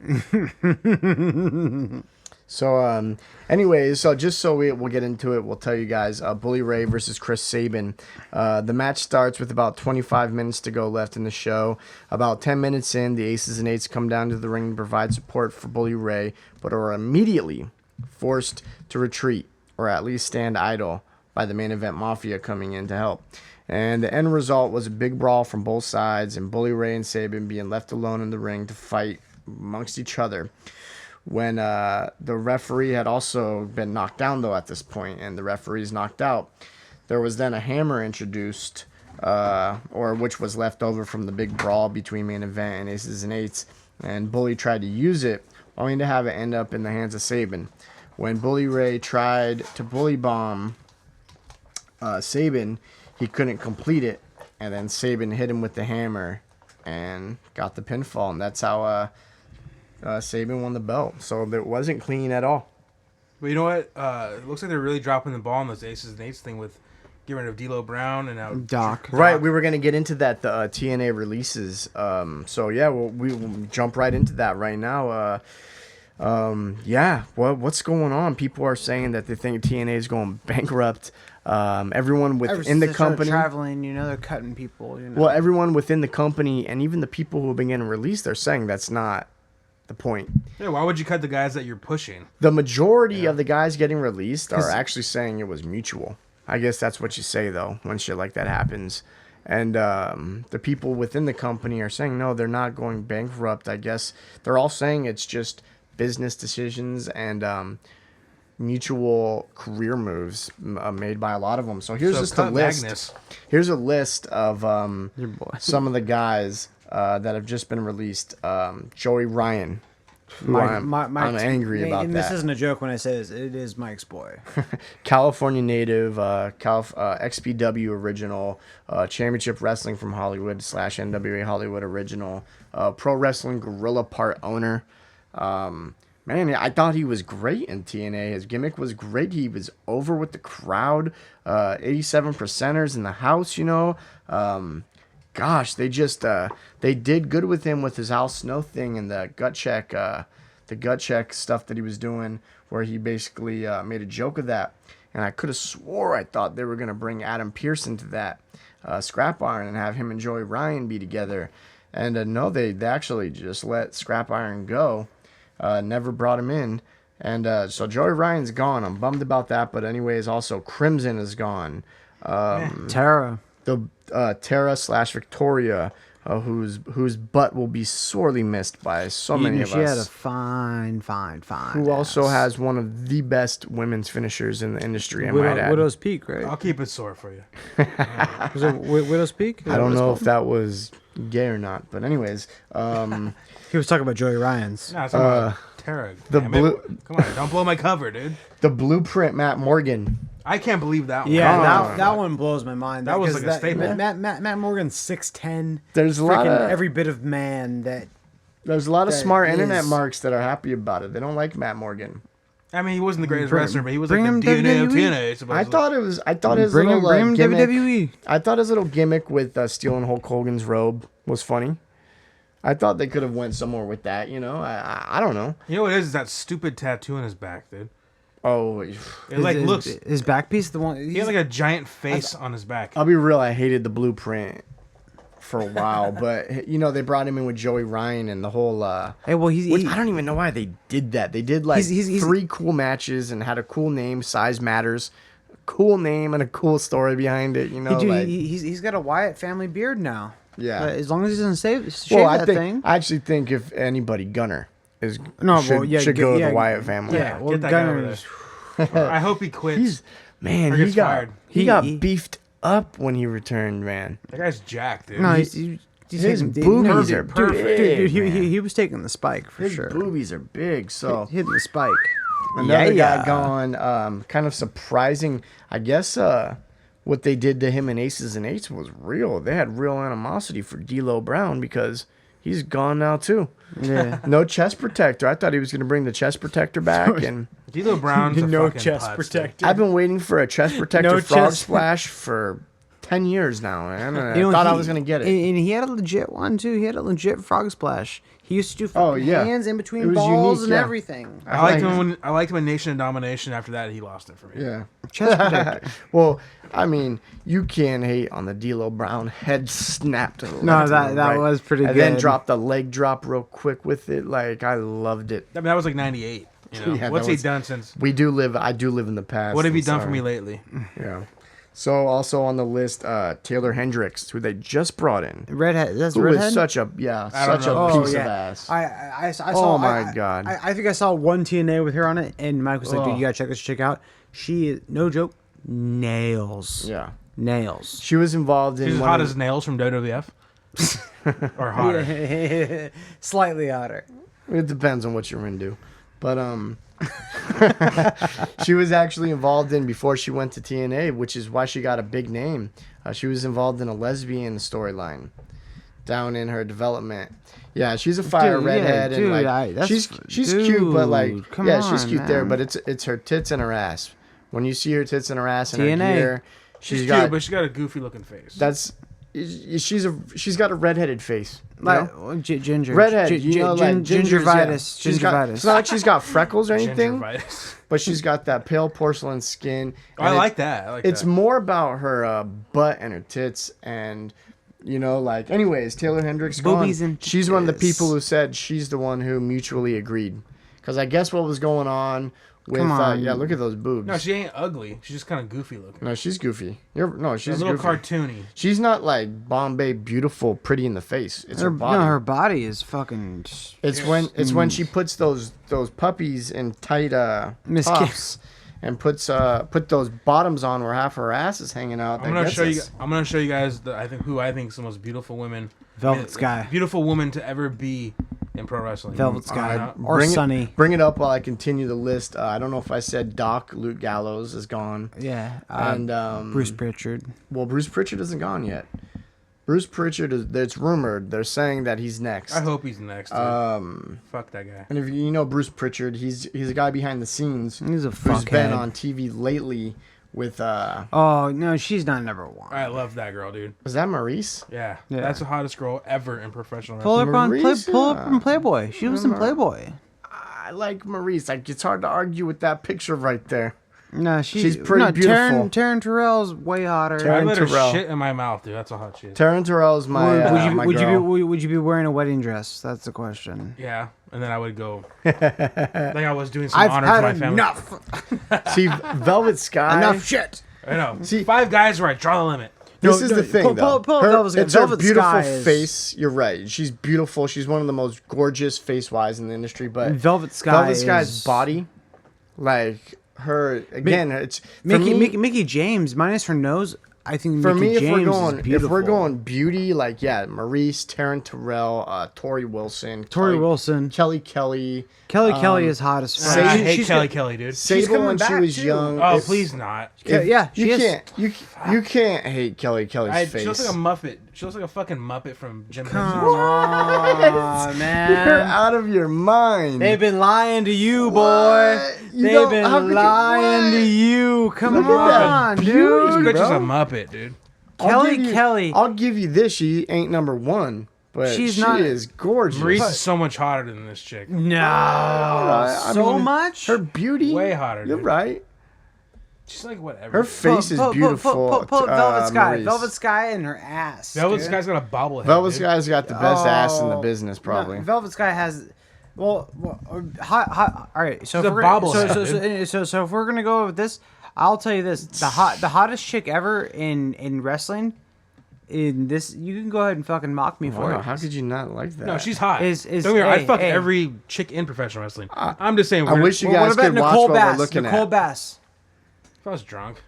So, anyways, so just so we'll get into it, we'll tell you guys, Bully Ray versus Chris Sabin. The match starts with about 25 minutes to go left in the show. About 10 minutes in, the Aces and Eights come down to the ring to provide support for Bully Ray, but are immediately forced to retreat, or at least stand idle, by the Main Event Mafia coming in to help. And the end result was a big brawl from both sides, and Bully Ray and Sabin being left alone in the ring to fight amongst each other. When the referee had also been knocked down, though, at this point, and the referee's knocked out, there was then a hammer introduced, or which was left over from the big brawl between Main Event and Aces and Eights, and Bully tried to use it, only to have it end up in the hands of Sabin. When Bully Ray tried to bully bomb Sabin, he couldn't complete it, and then Sabin hit him with the hammer and got the pinfall, and that's how Sabin won the belt. So it wasn't clean at all. But you know what? It looks like they're really dropping the ball on this Aces and Eights thing with getting rid of D'Lo Brown and now Doc. Right, we were going to get into that, the TNA releases. So yeah, we'll jump right into that right now. Yeah, what's going on? People are saying that they think TNA is going bankrupt. Everyone within the company, traveling, they're cutting people. well, everyone within the company, and even the people who have been getting released, they're saying that's not the point. Yeah, why would you cut the guys that you're pushing? The majority of the guys getting released are actually saying it was mutual. I guess that's what you say, though, when shit like that happens. And the people within the company are saying, no, they're not going bankrupt. I guess they're all saying it's just business decisions and mutual career moves made by a lot of them. So here's just a list. Magnus. Here's a list of Your boy. some of the guys that have just been released. Joey Ryan. Who I'm angry about and that. This isn't a joke when I say this. It is Mike's boy. California native, XPW original, Championship Wrestling from Hollywood / NWA Hollywood original, Pro Wrestling Gorilla Part owner. Man, I thought he was great in TNA. His gimmick was great. He was over with the crowd. 87%ers in the house, Gosh, they just they did good with him with his Al Snow thing and the gut check stuff that he was doing, where he basically made a joke of that. And I could have swore I thought they were gonna bring Adam Pearce into that Scrap Iron and have him and Joey Ryan be together. And no, they actually just let Scrap Iron go. Never brought him in. And so Joey Ryan's gone. I'm bummed about that. But anyways, also Crimson is gone. Tara. The Tara / Victoria, whose butt will be sorely missed by so many of She had a us. fine. Who also has one of the best women's finishers in the industry, I might add. Widow's Peak, right? I'll keep it sore for you. Was it Widow's Peak? I don't know if that was gay or not, but anyways, He was talking about Joey Ryan's. No, it's about Tara. the Damn blue- it. Come on, don't blow my cover, dude. the Blueprint Matt Morgan. I can't believe that one. Yeah, Oh. that one blows my mind. That was because like a statement. Matt Morgan's 6'10". There's a lot freaking of every bit of man that There's a lot of smart That internet is- marks that are happy about it. They don't like Matt Morgan. I mean, he wasn't the greatest Bring- wrestler, but he was bring like the him DNA of WWE. TNA. I Supposedly. thought it was. I thought his Bring him, little bring him gimmick. WWE. I thought his little gimmick with stealing Hulk Hogan's robe was funny. I thought they could have went somewhere with that. You know, I don't know. You know what it is? That stupid tattoo on his back, dude. Oh, It like looks. his back piece. The one He has like a giant face on his back. I'll be real. I hated the blueprint for a while, but you know they brought him in with Joey Ryan and the whole. Hey, well, Which I don't even know why they did that. They did like he's- 3 cool matches and had a cool name. Size matters. Cool name and a cool story behind it. You know, like he's got a Wyatt family beard now. yeah. As long as he doesn't shave I that think thing. I actually think if anybody Gunner is No, should, well, yeah, should get- go yeah, to the Wyatt family. Yeah, well, get that guy over Gunner's. I hope he quits. He's man. Or He gets got fired. he got He- beefed up when he returned. Man, That guy's jacked, dude. No, His boobies are perfect. big. He was taking the spike for His sure. boobies are big. So Hitting the spike. another Yeah. guy gone. Kind of surprising. I guess what they did to him in Aces and Eights was real. They had real animosity for D'Lo Brown because he's gone now too. Yeah. No chest protector. I thought he was going to bring the chest protector back, and D'Lo Brown's a No fucking chest putz, protector. I've been waiting for a chest protector No frog chest- splash for 10 years now, man. I You know, thought I he- was going to get it. And he had a legit one too. He had a legit frog splash. He used to do fucking yeah. hands in It between was balls unique, and yeah. everything. I liked him in Nation of Domination. After that, he lost it for me. Yeah. Chest protector. Well, I mean, you can't hate on the D'Lo Brown head snap to the No, left and the that right. was pretty and then good. dropped the leg drop real quick with it. Like, I loved it. I mean, that was like '98. You know, Yeah, what's that he was- done since? I do live in the past. What have I'm you done for sorry. me lately? Yeah. So also on the list, Taylor Hendricks, who they just brought in. Redhead. That's Who redhead. is such a I don't such a know. piece of ass. I saw. Oh my God. I think I saw one TNA with her on it, and Mike was like, "Dude, you gotta check this chick out. She is no joke, nails. Yeah. Nails. She was involved in She's as one hot of- as nails from WWF, or hotter. Slightly hotter. It depends on what you're into. But she was actually involved in before she went to TNA, which is why she got a big name. She was involved in a lesbian storyline down in her development. Yeah, she's a fire Dude, yeah, redhead, dude, and like she's cute, but like dude, come she's on, cute there, man. but it's her tits and her ass. When you see her tits and her ass and her TNA. gear, She's she's cute, got but she got a goofy looking face. that's she's got a redheaded face. You Like know? ginger. Redhead, you know, like gingers, yeah. gingivitis. She's got, it's not like she's got freckles or anything, Gingivitis. but she's got that pale porcelain skin. I and like that. I like It's that. more about her butt and her tits, and you know, like, anyways, Taylor Hendricks Boobies gone. and She's one of the tits. people who said she's the one who mutually agreed, because I guess what was going on with Come on. yeah, look at those boobs. No, she ain't ugly. She's just kind of goofy looking. No, she's goofy. She's a little goofy. cartoony. She's not like Bombay beautiful, pretty in the face. It's her body. No, her body is fucking. It's when she puts those puppies in tight Miss tops and put those bottoms on where half her ass is hanging out. I'm gonna show you guys who I think is the most beautiful women. Velvet Sky. Beautiful woman to ever be in pro wrestling. Velvet Sky. Uh, Or Sunny. Bring it up while I continue the list. I don't know if I said Doc Luke Gallows is gone, Yeah. and Bruce Pritchard. well, Bruce Pritchard isn't gone yet. Bruce Pritchard is. It's rumored. They're saying that he's next. I hope he's next. Dude. Fuck that guy. And if you know Bruce Pritchard, he's a guy behind the scenes He's a who's been fuckhead. on TV lately with Oh no, she's not number one. I love that girl, dude. was that Maurice? Yeah, Yeah. that's the hottest girl ever in professional Pull wrestling. up on Maurice, pull up yeah. from Playboy. She was in Playboy. I like Maurice. Like, it's hard to argue with that picture right there. No, She's pretty beautiful. Taryn Terrell's way hotter. Taryn I let her Terrell. shit in my mouth, dude. That's how hot she is. Taryn Terrell's my my girl. would you be wearing a wedding dress? That's the question. Yeah, and then I would go like I was doing some honor to my family. enough. See, Velvet Sky. Enough shit. I know. See- 5 guys where I draw the limit. This No, is no, the thing, pull- though. pull up Her- Velvet Sky. it's her Velvet beautiful Sky is- face. You're right. She's beautiful. She's one of the most gorgeous face-wise in the industry. But Velvet Sky Velvet Sky's is- body, like her again, it's for Mickey, me, Mickey James minus her nose. I think For Mickey me, if James we're is going beautiful. beauty, like Maurice, Taryn Terrell, Tori Wilson, Tori Wilson, Kelly, Kelly um, is hot as fuck. Sable- I hate She's Kelly good. Kelly, dude. Sable coming when she back, was too. young. Oh, if- please not. Yeah, she you is. can't you can't hate Kelly's She face. looks like a Muppet. She looks like a fucking Muppet from Jimbo. Come on, You're man. out of your mind. They've been lying to you, boy. What? You They've don't- how could been you- lying to what? you. Come Look at that on, beauty, This dude. bitch is bro. a Muppet, dude. Kelly. I'll give you this. She ain't number one, but She's she not- is gorgeous. Maurice is so much hotter than this chick. No, I so mean, much. Her beauty, Way hotter, You're dude. right. She's like whatever. Her face is beautiful. Pull Velvet Sky. Maurice. Velvet Sky and her ass. Velvet dude. Sky's got a bobblehead. Velvet dude. Sky's got the best ass in the Oh, business, probably. No, Velvet Sky has. Well, hot. All right, so She's if a we're gonna, bobblehead, so if we're gonna go with this, I'll tell you this: the hottest chick ever in wrestling. In this, you can go ahead and fucking mock me for Wow, it. how could you not like that? No, she's hot. Is- Don't get me wrong, hey, I'd fuck hey. every chick in professional wrestling. I'm just saying. I wish you Well, guys what about could watch Nicole what Bass? we're looking Nicole at. Bass. If I was drunk.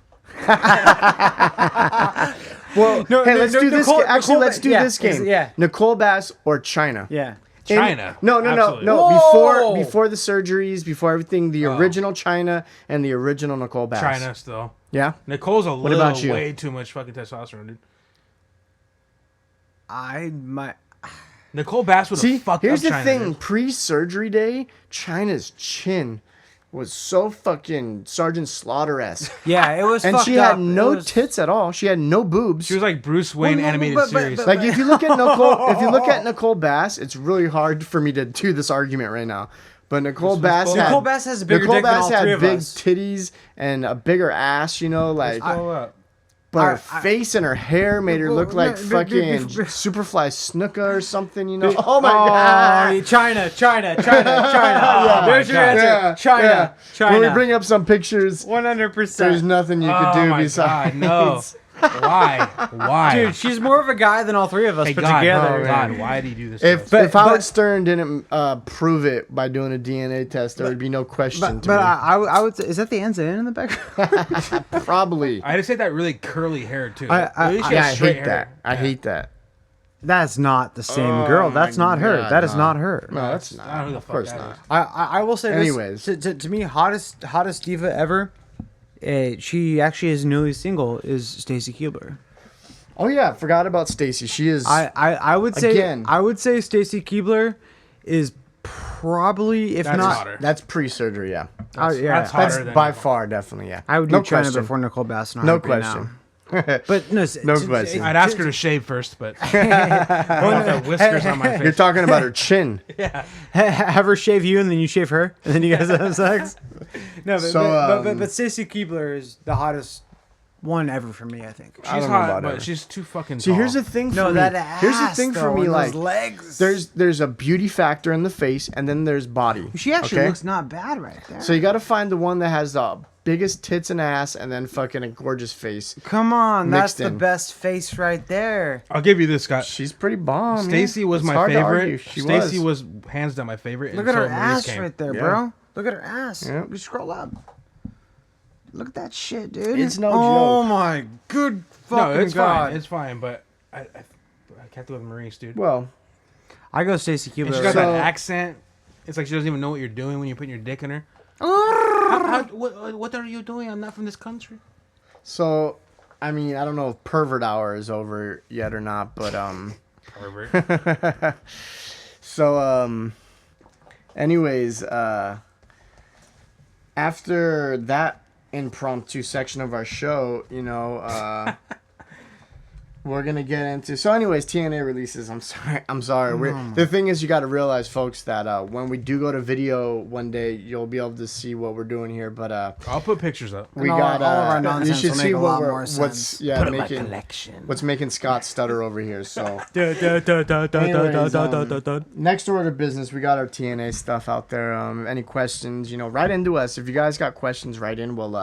Well, No, hey, no, let's no, do this. Nicole- Actually, Nicole let's Ba- do yeah, this game. yeah. Nicole Bass or China. Yeah. China. No. Absolutely. Whoa! Before the surgeries, before everything, the original China and the original Nicole Bass. China still. Yeah. Nicole's a little about you? way too much fucking testosterone, dude. I might. Nicole Bass would See, have fucked here's up the China. thing. dude. Pre-surgery day, China's chin was so fucking Sergeant Slaughter-esque. Yeah, it was. And fucked she up. had no It was- tits at all. She had no boobs. She was like Bruce Wayne Well, no, animated but- series. Like if you look at Nicole Bass, it's really hard for me to do this argument right now. But Nicole Bass Nicole Bass has a bigger dick than all three of big us. titties and a bigger ass, like. Scroll up. But her I- face and her hair made her look Well, like no, fucking be- Superfly Snuka or something, Oh my god! China. There's your Yeah, answer. China. When we bring up some pictures, 100%. there's nothing you could Oh do my besides. God, no. Why? Dude, she's more of a guy than all three of us hey, put God, together. oh, God, why did he do this? to If us? Howard Stern didn't prove it by doing a DNA test, there would be no question to But me. I would say, is that the Ensign in the back? Probably. I just hate that really curly hair too. I- At least she Yeah, has I straight hate hair. that. I hate that. That's not the same Oh girl. That's my not her. God, That is no. not her. No, that's I don't know not. who the Of fuck course that not. is. I will say Anyways. this. To me, hottest diva ever. She actually is newly single. Is Stacy Keibler. Oh yeah, forgot about Stacy. She is. I would say Again. I would say Stacy Keibler is probably, if That's not, hotter. That's pre-surgery. Yeah. That's That's hotter than by Nicole. far definitely. Yeah. I would do no China question. before Nicole Bass. No question. But no, No question. I'd ask her to shave first, but I want the whiskers on my You're face. talking about her chin. have her shave you and then you shave her and then you guys have sex. No, So, but Stacy Keibler is the hottest one ever for me. I think. I She's don't know hot, about but her. she's too fucking See, tall. here's the thing for No, me. that ass. Here's the thing for though, me. and Like, those legs. there's a beauty factor in the face, and then there's body. She actually okay? looks not bad right there. So you got to find the one that has the biggest tits and ass, and then fucking a gorgeous face. Come on, that's Mixed the in. best face right there. I'll give you this, Scott. She's pretty bomb. Stacy was It's my hard to argue. favorite. She Stacy was hands down my favorite. Look at her until Maurice ass came. right there, Yeah. bro. Look at her ass. Yeah. Just scroll up. Look at that shit, dude. It's no Oh joke. my good No, fucking it's god. fine. It's fine, but I can't do it with Maurice, dude. Well, I go Stacy And Keibler. she got So- that accent. It's like she doesn't even know what you're doing when you're putting your dick in her. What are you doing? I'm not from this country. so I mean, I don't know if pervert hour is over yet or not, but Pervert. So, anyways, after that impromptu section of our show, we're gonna get into. So, anyways, TNA releases. I'm sorry. The thing is, you got to realize, folks, that when we do go to video one day, you'll be able to see what we're doing here. But I'll put pictures up. we all- got. all of our You nonsense should will see make a lot what more what's sense. making what's making Scott stutter over here. So. Next order of business, we got our TNA stuff out there. Any questions, write into us. If you guys got questions, write in. We'll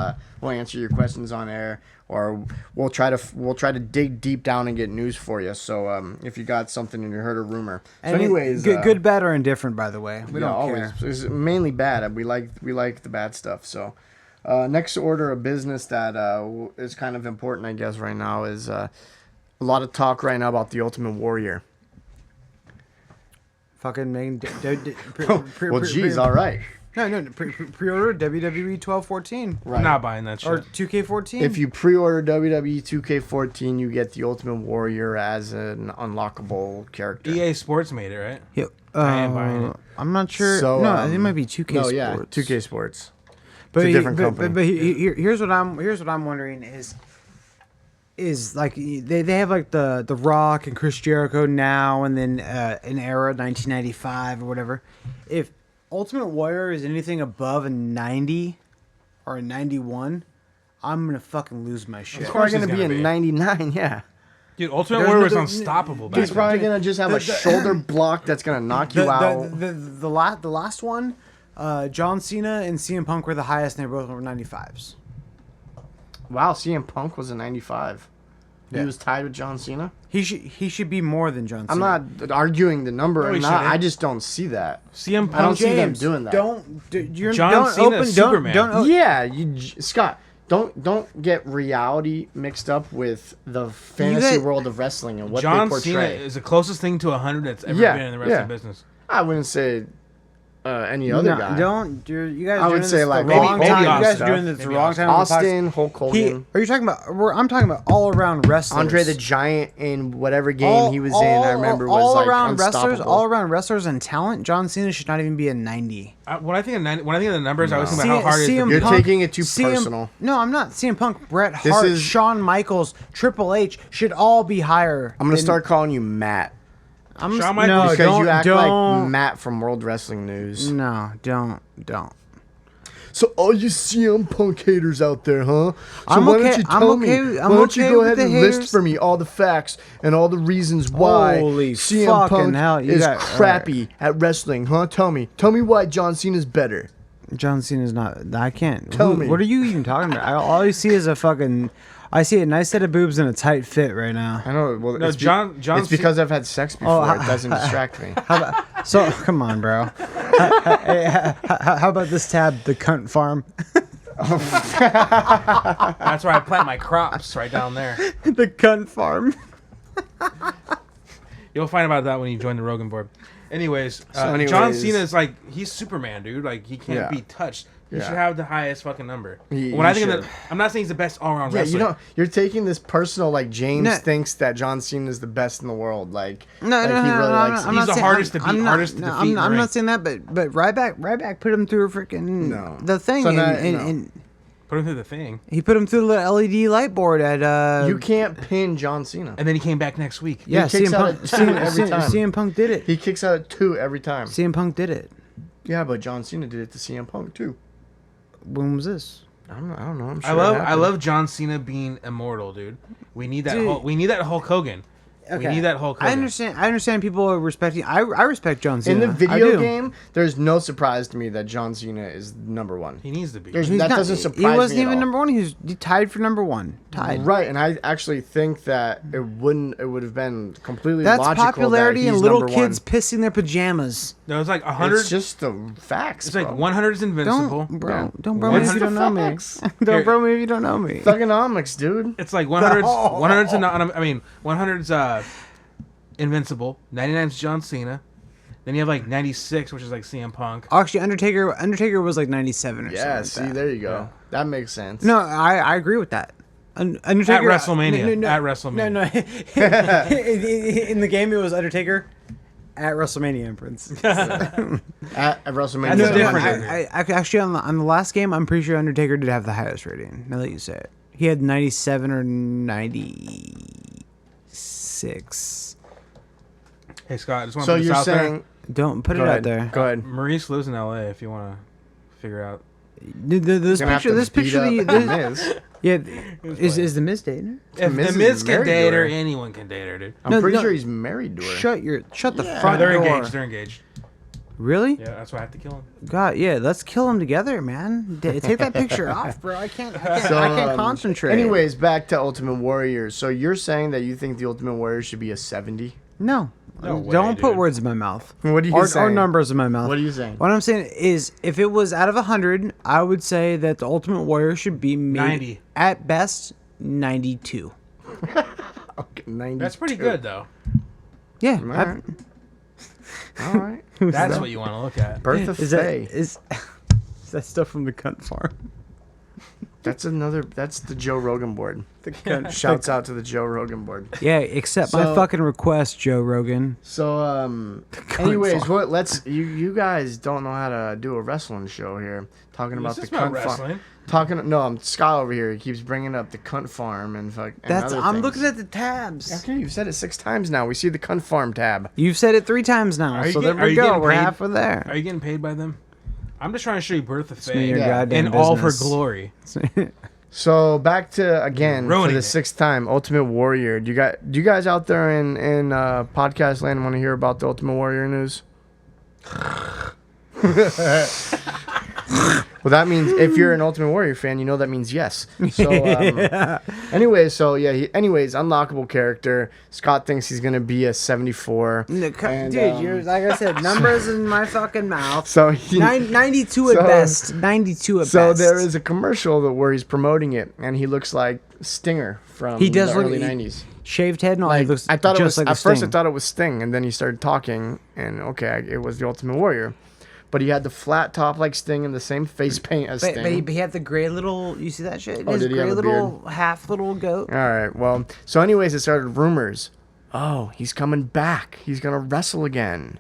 answer your questions on air, or we'll try to dig deep down and get news for you. So if you got something and you heard a rumor. So anyways, good, bad, or indifferent, by the way. We yeah, don't always. care. It's mainly bad. We like the bad stuff. So Next order of business that is kind of important, I guess, right now is a lot of talk right now about the Ultimate Warrior. Fucking making. Well, geez, all right. No. Pre-order WWE 1214 Right. I'm not buying that shit. or 2K14. If you pre-order WWE 2K14, you get the Ultimate Warrior as an unlockable character. EA Sports made it, right? Yeah, I am buying it. I'm not sure. So, no, it might be 2K No, Sports. yeah, 2K Sports. But It's a different but, company. But here's what I'm wondering is like they have like the Rock and Chris Jericho now, and then an era 1995 or whatever. If Ultimate Warrior is anything above a 90 or a 91, I'm gonna fucking lose my shit. It's Of course probably going to he's be gonna a be. 99, yeah. Dude, Ultimate There's Warrior no- was the- unstoppable back He's then. probably going to just have a shoulder block that's going to knock you out. The last one, John Cena and CM Punk were the highest, and they both were 95s. Wow, CM Punk was a 95. He Yeah. was tied with John Cena. He should be more than John Cena. I'm not arguing the number No, or he not. shouldn't. I just don't see that. CM I don't Punk. see them James, doing that. John don't Cena, open, Superman. Don't, Yeah, Scott. Don't get reality mixed up with the fantasy get- world of wrestling and what John they Cena portray. is the closest thing to 100 that's ever Yeah, been in the wrestling yeah. business. I wouldn't say any other guy. You guys. I would doing say this like the wrong Hulk time. Hogan You guys stuff. are doing this the Maybe wrong time. on the podcast. Austin, Hulk Hogan, Are you talking about? I'm talking about all around wrestlers. Andre the Giant in whatever game he was in. I remember was all like around unstoppable. wrestlers, all around wrestlers and talent. John Cena should not even be a 90. When I think of the numbers, I always think about how hard it is. CM To You're Punk- taking it too personal. No, I'm not. CM Punk, Bret This Hart, is- Shawn Michaels, Triple H should all be higher. I'm gonna than- start calling you Matt I'm Shawn no, Michaels- because don't, you act don't, like Matt from World Wrestling News. No, don't. So all you CM Punk haters out there, huh? So I'm why okay- don't you I'm tell okay- me? I'm Why don't you okay go with ahead the and haters. list for me all the facts and all the reasons why Holy CM fucking Punk hell, you is got- crappy at wrestling, huh? Tell me why John Cena's better. John Cena's not. I can't. Tell me. What are you even talking about? All I see is a fucking. I see a nice set of boobs and a tight fit right now. I know. Well, No, it's John it's because I've had sex before. Oh, It doesn't distract me. So come on, bro. How about this tab, the cunt farm? That's where I plant my crops, right down there. The cunt farm. You'll find about that when you join the Rogan board. Anyways, John anyways- Cena is like, he's Superman, dude. Like, he can't Yeah. be touched. He Yeah. should have the highest fucking number. He When I think of should. that, I'm not saying he's the best all-around Yeah, wrestler. you're taking this personal. Like James No. thinks that John Cena is the best in the world. Like, No, like no, he no, really no, likes. I'm He's not the saying- hardest to beat, I'm not- hardest to no, defeat in the I'm ring. not saying that, but Ryback put him through a freaking No. the thing, So and, now- and, no. and Put him through the thing. he put him through the LED light board at. You can't pin John Cena. And then he came back next week. Yeah, He kicks CM out Punk. at two every time. CM Punk did it. He kicks out at 2 every time. CM Punk did it. Yeah, but John Cena did it to CM Punk too. When was this? I don't know. I'm sure I it love happened. John Cena being immortal, dude. We need that. Dude. We need that Hulk Hogan. We need that Hulk Hogan. I understand people are respecting. I respect John Cena. In the I video do. game, there's no surprise to me that John Cena is number one. He needs to be. There's- He's that not- doesn't surprise He wasn't me at even all. number one. He tied for number one. Tied. Right, and I actually think that it would have been completely That's logical popularity that and he's little number kids one. pissing their pajamas. No, it's like 100. It's just the facts. It's like bro. 100 is invincible. Don't, bro. Yeah. Don't bro me if What's you the don't know me. facts? Don't bro me if you don't know me. Thugonomics, dude. It's like 100's 100's invincible. 99's John Cena. Then you have like 96, which is like CM Punk. Actually, Undertaker was like 97 or Yeah, something. see, like that. there you go. That makes sense. No, I agree with that. Undertaker At WrestleMania. At WrestleMania. No. In the game, it was Undertaker at WrestleMania, Prince. At WrestleMania. That's No, different. actually, on the last game, I'm pretty sure Undertaker did have the highest rating. Now that you say it, he had 97 or 96. Hey Scott, I just want So to put this you're out saying? Don't put Go it ahead. out there. Go ahead. there. Maurice lives in LA. If you want to figure out. This Gonna have picture, to this beat picture, up the, The this, Miz. yeah, is the Miz dating her? If Miz the is Miz can married to date her, her. anyone can date her, dude. I'm No, pretty no. sure he's married to her. Shut the No, front they're door. engaged. They're engaged. Really? Yeah, that's why I have to kill him. God, yeah. Let's kill him together, man. Take that picture off, bro. I can't So, concentrate. Anyways, back to Ultimate Warrior. So you're saying that you think the Ultimate Warrior should be a 70? No. No way, Don't put dude. words in my mouth. What are you Or saying? numbers in my mouth. What are you saying? What I'm saying is, if it was out of 100, I would say that the Ultimate Warrior should be maybe 90. at best 92. Okay, 92. That's pretty good, though. Yeah. All right. All right. That's what you want to look at. Birth of Is that Faye. is that stuff from the cunt farm? That's the Joe Rogan board. The cunt. Shouts out to the Joe Rogan board. Yeah, accept my So- fucking request, Joe Rogan. So, anyways, you guys don't know how to do a wrestling show here. Talking about This the is about cunt farm. wrestling. I'm Scott over here. He keeps bringing up the cunt farm and fuck. And That's other I'm things. looking at the tabs. Okay, you've said it 6 times now. We see the cunt farm tab. You've said it 3 times now, Are you so get- there are we you go. getting We're paid? halfway there. Are you getting paid by them? I'm just trying to show you Birth of It's me, Faye your Yeah. goddamn in all her business. glory. So back to again for Ruining the it. 6th time, Ultimate Warrior. Do you guys out there in podcast land want to hear about the Ultimate Warrior news? Well, that means if you're an Ultimate Warrior fan, you know that means yes. So, anyways, unlockable character. Scott thinks he's gonna be a 74. And, Dude, you're like I said, numbers in my fucking mouth. So he, 92 at so- best. 92 at so best. there is a commercial where he's promoting it, and he looks like Stinger from He does the look early he- 90s. Shaved head and all. He Like, looks I thought it just was like at first. I Sting. thought it was Sting, and then he started talking, and it was the Ultimate Warrior. But he had the flat top like Sting and the same face paint as But, Sting. but he had the gray little. You see that shit? Oh, His did he have gray a little half little goat. All right. Well, so anyways, it started rumors. Oh, he's coming back. He's gonna wrestle again,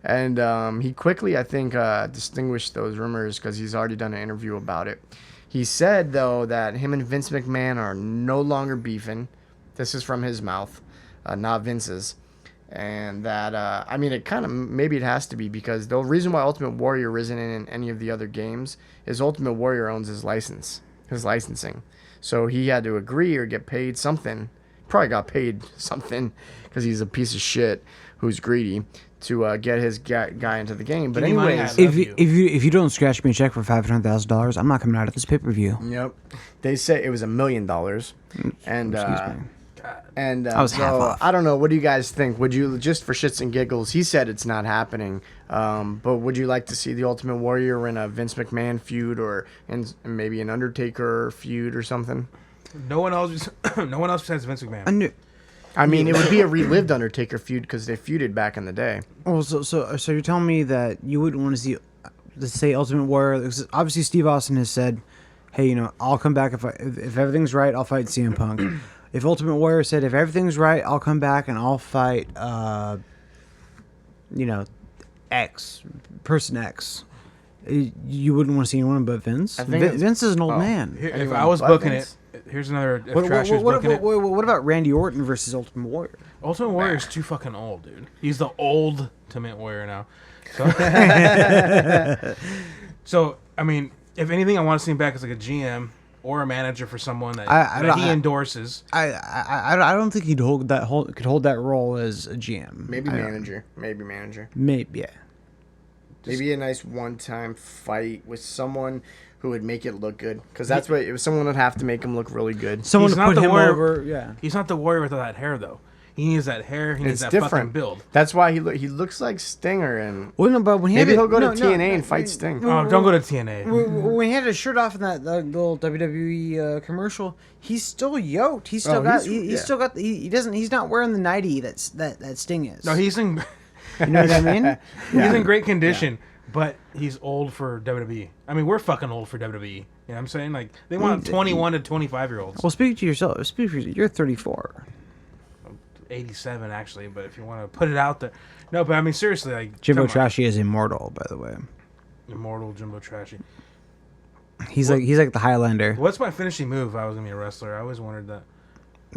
and he quickly, I think, distinguished those rumors because he's already done an interview about it. He said though that him and Vince McMahon are no longer beefing. This is from his mouth, not Vince's. And that, I mean, it kind of, maybe it has to be because the reason why Ultimate Warrior isn't in any of the other games is Ultimate Warrior owns his licensing. So he had to agree or get paid something. Probably got paid something because he's a piece of shit who's greedy to get his guy into the game. But Give me money, anyways, I If love you, you. if you don't scratch me a check for $500,000, I'm not coming out of this pay-per-view. yep, they say it was $1 million. And, Excuse me. And I was so, half off. I don't know. What do you guys think? Would you, just for shits and giggles, he said it's not happening. But would you like to see the Ultimate Warrior in a Vince McMahon feud or maybe an Undertaker feud or something? No one else besides Vince McMahon. I mean, it would be a relived Undertaker feud because they feuded back in the day. Oh, so you're telling me that you wouldn't want to see, let's say, Ultimate Warrior? Because obviously, Steve Austin has said, "Hey, I'll come back if everything's right. I'll fight CM Punk." If Ultimate Warrior said, "If everything's right, I'll come back and I'll fight," person X. You wouldn't want to see anyone but Vince. I think Vince is an old oh. man. Here, if Anyone I was but booking Vince? it, here's another. If What, Trashy was booking it, what about Randy Orton versus Ultimate Warrior? Ultimate Warrior's too fucking old, dude. He's the old Ultimate Warrior now. So, I mean, if anything, I want to see him back as like a GM or a manager for someone that he endorses. I don't think he'd hold that role as a GM. Maybe I don't- manager. Maybe manager. Maybe, yeah. Maybe a nice one-time fight with someone who would make it look good. Because that's what someone would have to make him look really good. Someone He's to not put the him warrior- over. Yeah. He's not the Warrior without that hair, though. He needs that hair. He needs It's that fucking different. build. That's why he looks like Stinger, and Well, no, but when he maybe had he'll go to no, TNA no, and fight Sting. Don't go to TNA. When he had his shirt off in that little WWE commercial, he's still yoked. He's still got. He's still got. He doesn't. He's not wearing the 90 that Sting is. No, he's in. You know what I mean? He's in great condition, but he's old for WWE. I mean, we're fucking old for WWE. You know what I'm saying? Like, they want 21 to 25-year-olds. Well, speak to yourself. Speak for you're 34. 87, actually, but if you want to put it out there. No, but I mean, seriously, like... Jimbo come on. Trashy is immortal, by the way. Immortal Jimbo Trashy. He's like the Highlander. What's my finishing move if I was going to be a wrestler? I always wondered that.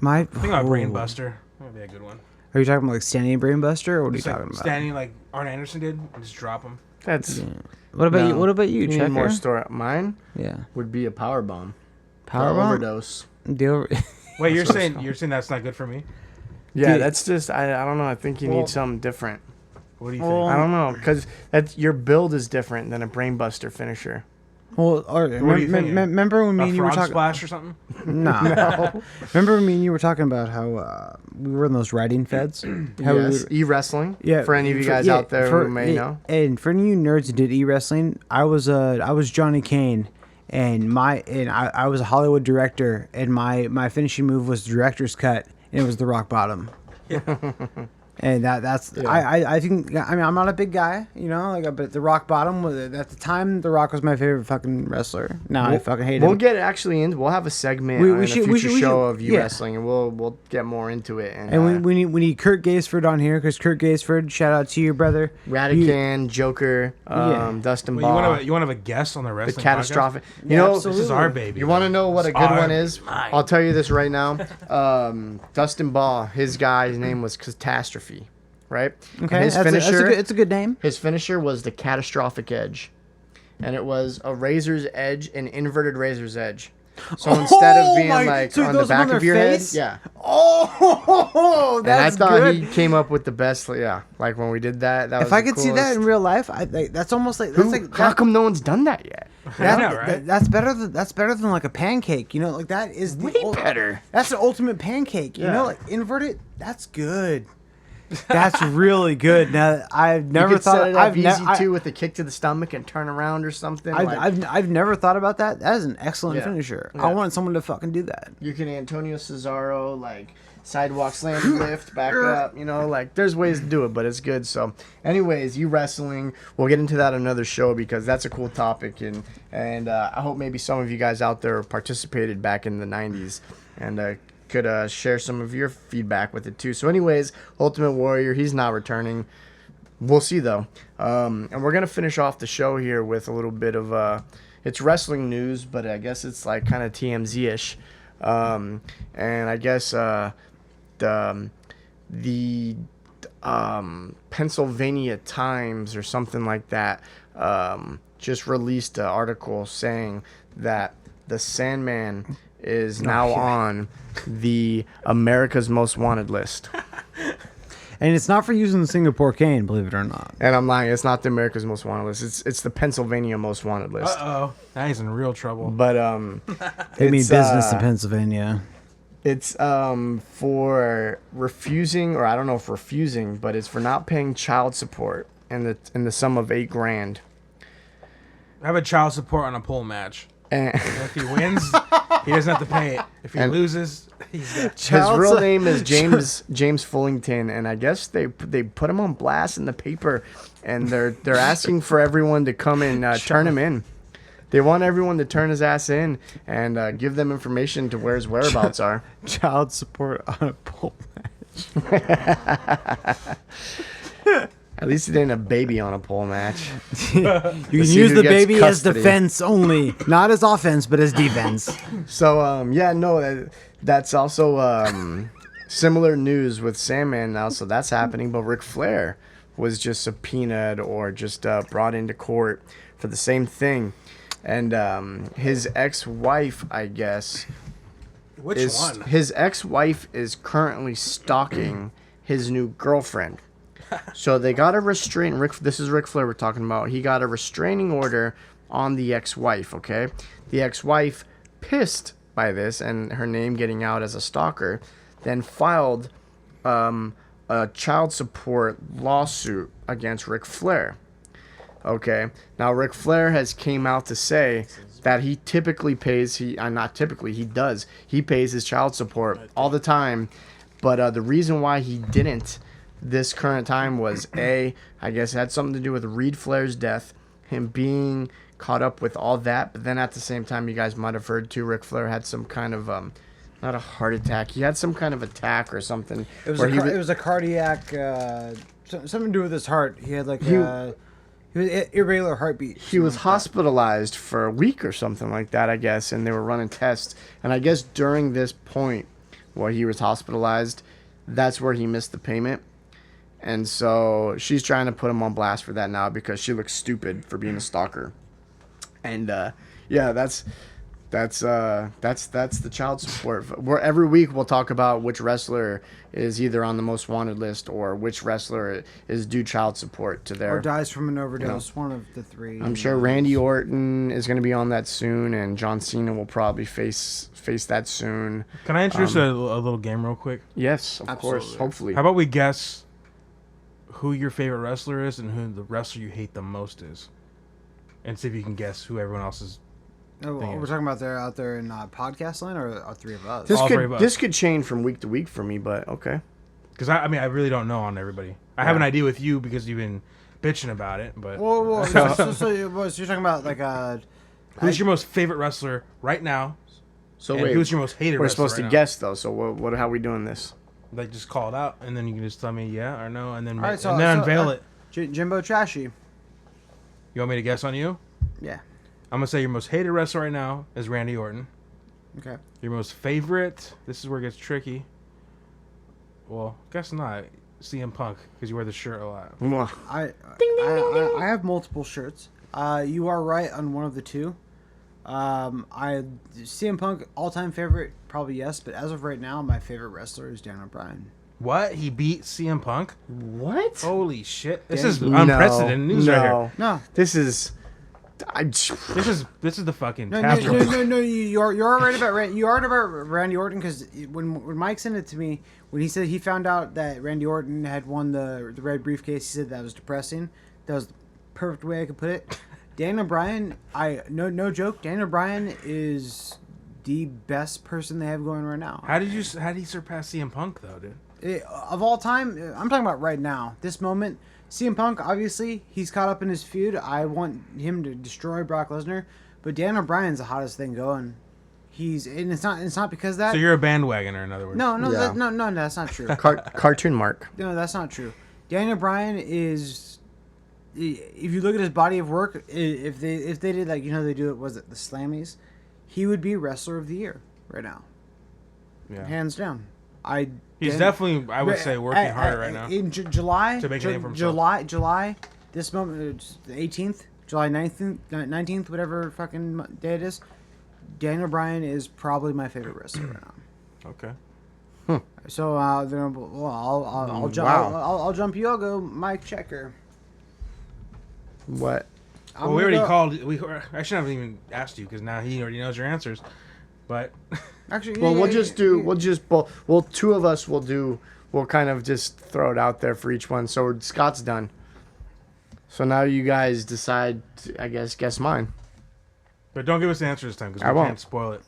I think about Brain Buster. That would be a good one. Are you talking about like standing Brain Buster, or what are you Just like talking about? standing like Arn Anderson did and just drop him. That's What about no. you? What about you? You need Checker? more story. Mine Yeah. would be a power bomb. Powerbomb? Overdose. Wait, you're so saying strong. that's not good for me? Yeah, Dude. that's just I don't know. I think you Well- need something different. What do you Well, think? I don't know, because that's your build is different than a brainbuster finisher. Well, all right, What do you think? remember when me A and you were frog talking? splash or something? No. Remember when me and you were talking about how we were in those riding feds? How we Yes, were- e-wrestling. Yeah, For any of you guys out there who may know. And for any of you nerds who did e-wrestling, I was Johnny Kane, and I was a Hollywood director, and my finishing move was director's cut, and it was the rock bottom. And that's I think I mean I'm not a big guy, you know, like, but the Rock Bottom was at the time the Rock was my favorite fucking wrestler. Now I fucking hate him. We'll get actually in. We'll have a segment in a future show of you wrestling, and we'll get more into it. And we need Kurt Gaisford on here, because Kurt Gaisford, shout out to your brother, Radican, Joker, Dustin Ball. You want to have a guest on the The wrestling catastrophic. podcast? You know, This is our baby. you want to know what a good one is? mine. I'll tell you this right now. Dustin Ball, his guy's name was Catastrophe, right? Okay, And his that's finisher, it's a good name. his finisher was the Catastrophic Edge, and it was a razor's edge, an inverted razor's edge. So instead of being like on the back of your head, yeah. Oh, And I that's thought good. he came up with the best. Yeah, like when we did that. That was If I the could see that in coolest. real life, that's almost like How come no one's done that yet? I know, right? That's better than like a pancake. You know, like that is the Way better. That's the ultimate pancake. You Yeah. know, like inverted. That's good. That's really good. Now I've You never could thought. set it up I've easy ne- too with a kick to the stomach and turn around or something. I've never thought about that. That is an excellent Yeah. finisher. Yeah. I want someone to fucking do that. You can Antonio Cesaro, like sidewalk slam lift back up, you know, like there's ways to do it, but it's good. So anyways, you wrestling, we'll get into that another show because that's a cool topic, and I hope maybe some of you guys out there participated back in the 90s and could share some of your feedback with it too. So anyways, Ultimate Warrior, he's not returning. We'll see though. And we're gonna finish off the show here with a little bit of it's wrestling news, but I guess it's like kind of TMZ-ish. And I guess the Pennsylvania Times or something like that just released an article saying that the Sandman is now on the America's Most Wanted list. And it's not for using the Singapore cane, believe it or not. And I'm lying, it's not the America's Most Wanted list. It's the Pennsylvania Most Wanted list. Uh-oh. Now he's in real trouble. But They mean it's, business in Pennsylvania. it's for refusing, or I don't know if refusing, but it's for not paying child support in the sum of $8,000. I have a child support on a pole match. And If he wins, he doesn't have to pay it. If he loses, he's got his real name is James Fullington, and I guess they put him on blast in the paper, and they're asking for everyone to come and turn him in. They want everyone to turn his ass in and give them information to where his whereabouts are. Child support on a pole match. At least it ain't a baby on a pole match. You can see use who the gets baby as custody. defense only, not as offense, but as defense. So that's also similar news with Sandman now. So that's happening. But Ric Flair was just subpoenaed or just brought into court for the same thing, and his ex-wife, I guess, Which one? his ex-wife is currently stalking his new girlfriend. So they got a this is Ric Flair we're talking about. He got a restraining order on the ex-wife, okay? The ex-wife, pissed by this and her name getting out as a stalker, then filed a child support lawsuit against Ric Flair. Okay? Now Ric Flair has came out to say that he typically pays, he does. He pays his child support all the time. But the reason why he didn't this current time was I guess it had something to do with Reed Flair's death, him being caught up with all that. But then at the same time, you guys might have heard too, Ric Flair had some kind of not a heart attack. He had some kind of attack or something. It was, where it was a cardiac, something to do with his heart. He had like he was irregular heartbeat. he was hospitalized for a week or something like that, I guess, and they were running tests. And I guess during this point where he was hospitalized, that's where he missed the payment. And so she's trying to put him on blast for that now because she looks stupid for being a stalker. And yeah, that's That's the child support. Where every week we'll talk about which wrestler is either on the most wanted list or which wrestler is due child support to their Or dies from an overdose. One of the three. I'm sure Randy Orton is going to be on that soon, and John Cena will probably face that soon. Can I introduce a little game real quick? Yes, of course. Absolutely. Hopefully. How about we guess who your favorite wrestler is and who the wrestler you hate the most is, and see if you can guess who everyone else is. Oh, we're talking about out there in podcast land, or are three of us? This could change from week to week for me, but okay. Because I mean, I really don't know on everybody. I have an idea with you because you've been bitching about it. But Whoa. So you're talking about like who's your most favorite wrestler right now? So And wait, who's your most hated we're wrestler supposed to right now? guess though. So how are we doing this? Like just call it out, and then you can just tell me yeah or no, and then All right, so unveil it. Jimbo Trashy. You want me to guess on you? Yeah. I'm gonna say your most hated wrestler right now is Randy Orton. Okay. Your most favorite. This is where it gets tricky. Well, guess not. CM Punk because you wear the shirt a lot. Mwah. I have multiple shirts. You are right on one of the two. CM Punk all-time favorite, probably yes, but as of right now, my favorite wrestler is Daniel Bryan. What? He beat CM Punk? What? Holy shit! This Dan- is unprecedented news right here. No. This is. This is the fucking No, tap room. you're right about Randy Orton, because when Mike sent it to me, when he said he found out that Randy Orton had won the red briefcase, he said that was depressing. That was the perfect way I could put it. Daniel Bryan, no joke, Daniel Bryan is the best person they have going right now. How did he surpass CM Punk though, dude? Of all time, I'm talking about right now, this moment. CM Punk, obviously, he's caught up in his feud. I want him to destroy Brock Lesnar, but Daniel Bryan's the hottest thing going. And it's not because of that. So you're a bandwagoner, in other words. No, Yeah. no, that's not true. Cartoon Mark. No, that's not true. Daniel Bryan is, if you look at his body of work, if they did like they do it, was it the Slammies, he would be Wrestler of the Year right now, hands down. He's definitely, I would say, working harder right now. In July, to make a name for himself. July, this moment, the 18th, July 19th, whatever fucking day it is, Daniel Bryan is probably my favorite wrestler right now. Okay. So I'll jump. Wow. I'll jump you. I'll go Mike Checker. What? Well, we already called. I shouldn't have even asked you because now he already knows your answers. But Actually, Well, we'll two of us we'll kind of just throw it out there for each one. So Scott's done. So now you guys decide, I guess mine. But don't give us the answer this time because I we won't. can't spoil it.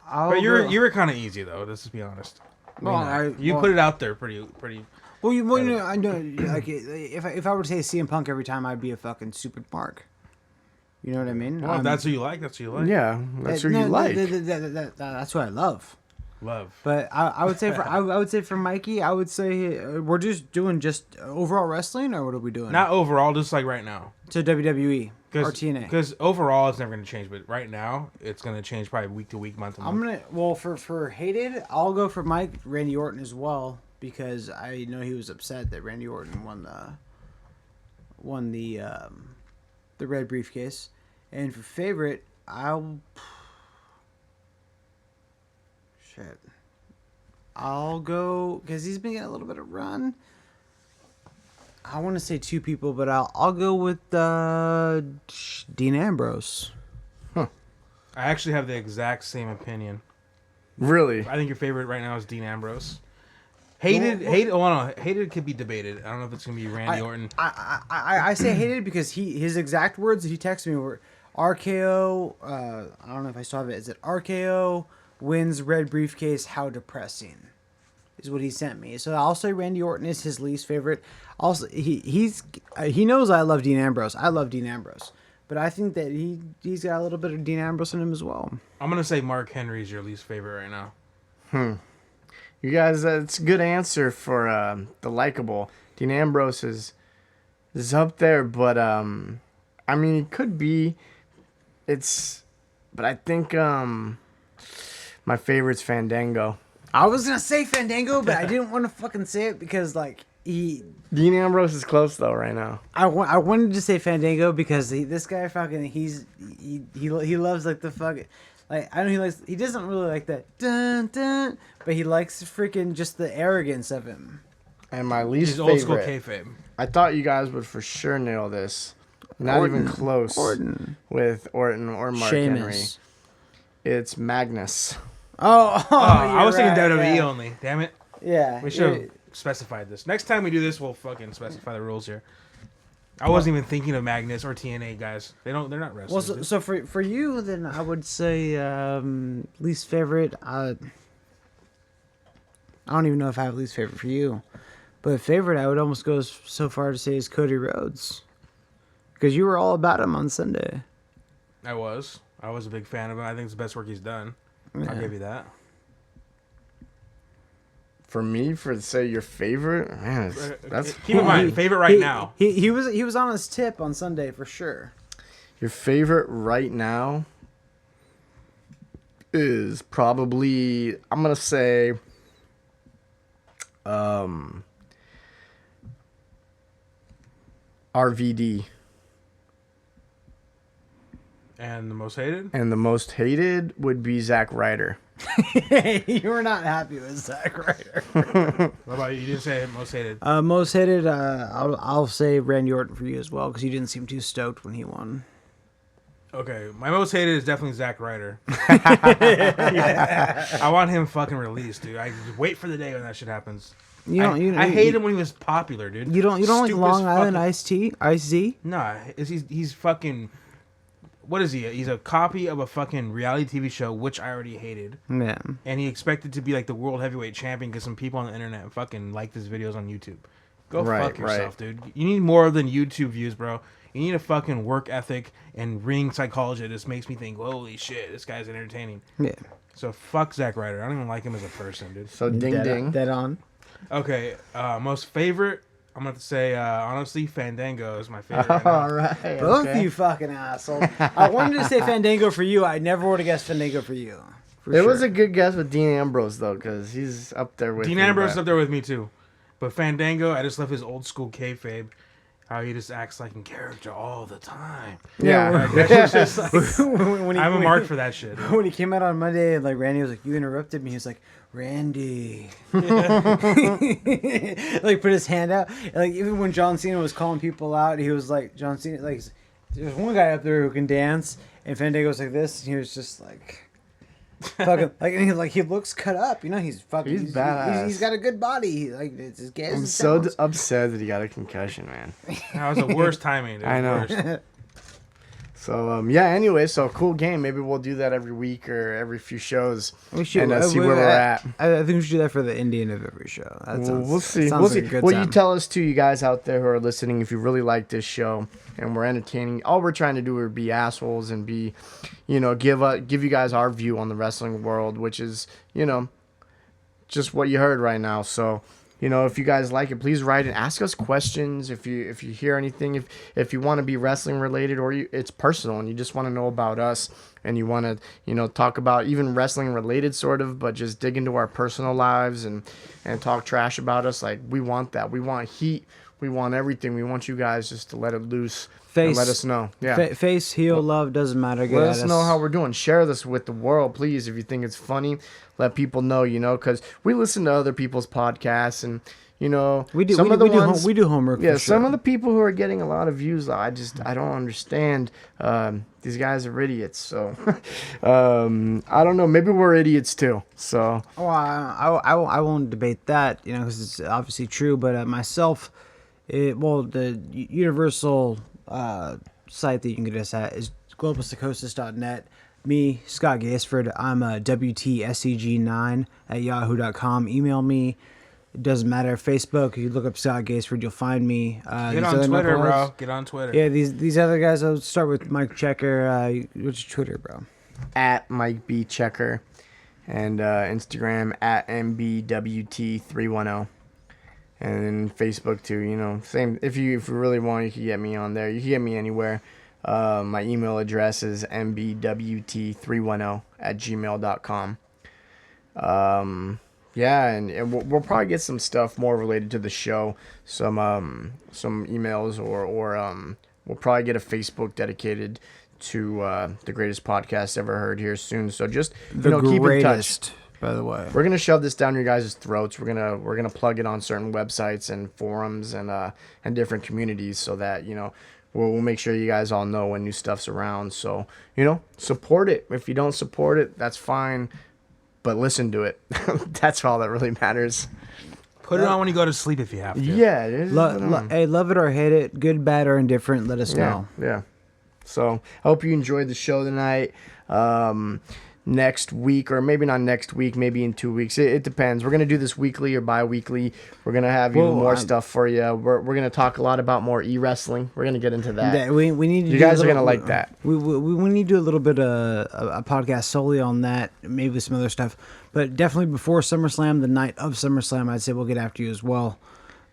I'll But go- you were kind of easy though. Let's just be honest. Well, You put it out there pretty. Well, I know. Like, if I were to say CM Punk every time, I'd be a fucking stupid mark. You know what I mean? Well, if that's who you like. That's who you like. Yeah, that's who no, you like. That's who I love. Love. But I would say I would say for Mikey, I would say we're just doing overall wrestling, or what are we doing? Not overall, just like right now. To WWE or TNA. Because overall, it's never going to change. But right now, it's going to change probably week to week, month to month. For hated, I'll go for Mike Randy Orton as well, because I know he was upset that Randy Orton won the red briefcase. And for favorite, I'll go, because he's been getting a little bit of run. I want to say two people, but I'll go with Dean Ambrose. I actually have the exact same opinion. Really? I think your favorite right now is Dean Ambrose. Hated could be debated. I don't know if it's gonna be Randy Orton. I say hated because his exact words that he texted me were RKO. I don't know if I still have it. Is it RKO wins red briefcase? How depressing is what he sent me. So I'll say Randy Orton is his least favorite. Also, he knows I love Dean Ambrose. I love Dean Ambrose, but I think that he's got a little bit of Dean Ambrose in him as well. I'm gonna say Mark Henry is your least favorite right now. You guys, that's a good answer for the likable. Dean Ambrose is up there, but I mean, it could be. But I think my favorite's Fandango. I was gonna say Fandango, but I didn't want to fucking say it because Dean Ambrose is close though right now. I wanted to say Fandango because this guy fucking he loves like the fucking Like, I know he doesn't really like that dun dun, but he likes freaking just the arrogance of him. And my least He's old school favorite. kayfabe. I thought you guys would for sure nail this. Not even close with Orton or Mark Henry. Sheamus. It's Magnus. Oh, I was thinking right, WWE yeah. only. Damn it. Yeah. We should have specified this. Next time we do this, we'll fucking specify the rules here. I wasn't even thinking of Magnus or TNA guys. They're not Well, wrestlers. so for you, then I would say least favorite. I don't even know if I have least favorite for you, but favorite I would almost go so far to say is Cody Rhodes, because you were all about him on Sunday. I was a big fan of him. I think it's the best work he's done. Yeah. I'll give you that. For me, for say your favorite, man, that's Keep in mind, favorite right now. He was on his tip on Sunday for sure. your favorite right now is probably, I'm gonna say, RVD. And the most hated? And the most hated would be Zack Ryder. You were not happy with Zack Ryder. What about you? You didn't say most hated. Most hated, I'll say Randy Orton for you as well, because you didn't seem too stoked when he won. Okay, my most hated is definitely Zack Ryder. Yeah. I want him fucking released, dude. I just wait for the day when that shit happens. I hate him when he was popular, dude. You don't like Stupid Long as Island fucking- Ice Z? Nah, he's fucking. What is he? He's a copy of a fucking reality TV show, which I already hated. Yeah. And he expected to be like the world heavyweight champion because some people on the internet fucking liked his videos on YouTube. Go fuck yourself, dude. You need more than YouTube views, bro. You need a fucking work ethic and ring psychology. It just makes me think, holy shit, this guy's entertaining. Yeah. So fuck Zack Ryder. I don't even like him as a person, dude. So ding ding. Dead on. Okay, most favorite, I'm going to say, honestly, Fandango is my favorite. right All now. right. Both okay. you fucking assholes. I wanted to say Fandango for you. I never would have guessed Fandango for you. It was a good guess with Dean Ambrose though, because he's up there with Dean him, Ambrose is but- up there with me, too. But Fandango, I just love his old school kayfabe. How he just acts like in character all the time. Yeah. Like, that shit's just like, when he, I'm a when mark he- for that shit. dude. When he came out on Monday, and like Randy was like, "You interrupted me." He was like, "Randy," like put his hand out. And, like even when John Cena was calling people out, he was like, "John Cena." Like there's one guy up there who can dance, and Fandango was like this, and he was just like. Fucking, like he looks cut up, you know. He's fucking. He's badass. He's got a good body. Like it's his gas. I'm so upset that he got a concussion, man. That was the worst timing, dude. I know. Worst. So yeah. Anyway, so cool game. Maybe we'll do that every week or every few shows, We should and see where we're at. I think we should do that for the Indian of every show. That sounds, We'll see. sounds We'll like see. a good Well, time. you tell us too, you guys out there who are listening, if you really like this show and we're entertaining. All we're trying to do is be assholes and be, give you guys our view on the wrestling world, which is, just what you heard right now. So, if you guys like it, please write and ask us questions. If you hear anything, if you want to be wrestling related or it's personal and you just want to know about us and you want to, talk about even wrestling related sort of, but just dig into our personal lives and talk trash about us. Like we want that. We want heat. We want everything. We want you guys just to let it loose and let us know. Yeah. Face, heel, love, doesn't matter. Get Let at us know how we're doing. Share this with the world, please. If you think it's funny, let people know, because we listen to other people's podcasts and, we do. some of the ones, we do homework. yeah, for some sure. of the people who are getting a lot of views, I don't understand. These guys are idiots. So, I don't know. Maybe we're idiots too. So, Well, I won't debate that, because it's obviously true. But myself, the universal site that you can get us at is globalpsychosis.net. Me, Scott Gaisford. I'm a WTSEG9 at yahoo.com. Email me. It doesn't matter. Facebook, if you look up Scott Gaisford, you'll find me. Get on Twitter, bro. Get on Twitter. Yeah, these other guys. I'll start with Mike Checker. What's your Twitter, bro? at Mike B Checker and Instagram at MBWT310. And then Facebook too, same. If you really want, you can get me on there. You can get me anywhere. My email address is mbwt310@gmail.com. Yeah, and we'll probably get some stuff more related to the show. Some emails or we'll probably get a Facebook dedicated to the greatest podcast ever heard here soon. So just The keep in touch. greatest, by the way. We're gonna shove this down your guys' throats. We're gonna plug it on certain websites and forums and different communities so that we'll make sure you guys all know when new stuff's around. So support it. If you don't support it, that's fine, but listen to it. That's all that really matters. Put it on when you go to sleep if you have to. Yeah. Hey, love it or hate it, good, bad, or indifferent, let us know. Yeah. So I hope you enjoyed the show tonight. Next week, or maybe not next week, maybe in 2 weeks. It depends. We're going to do this weekly or bi-weekly. We're going to have even more stuff for you. We're going to talk a lot about more e-wrestling. We're going to get into that. We need to you guys are going to like that. We need to do a little bit of a podcast solely on that, maybe some other stuff. But definitely before SummerSlam, the night of SummerSlam, I'd say we'll get after you as well.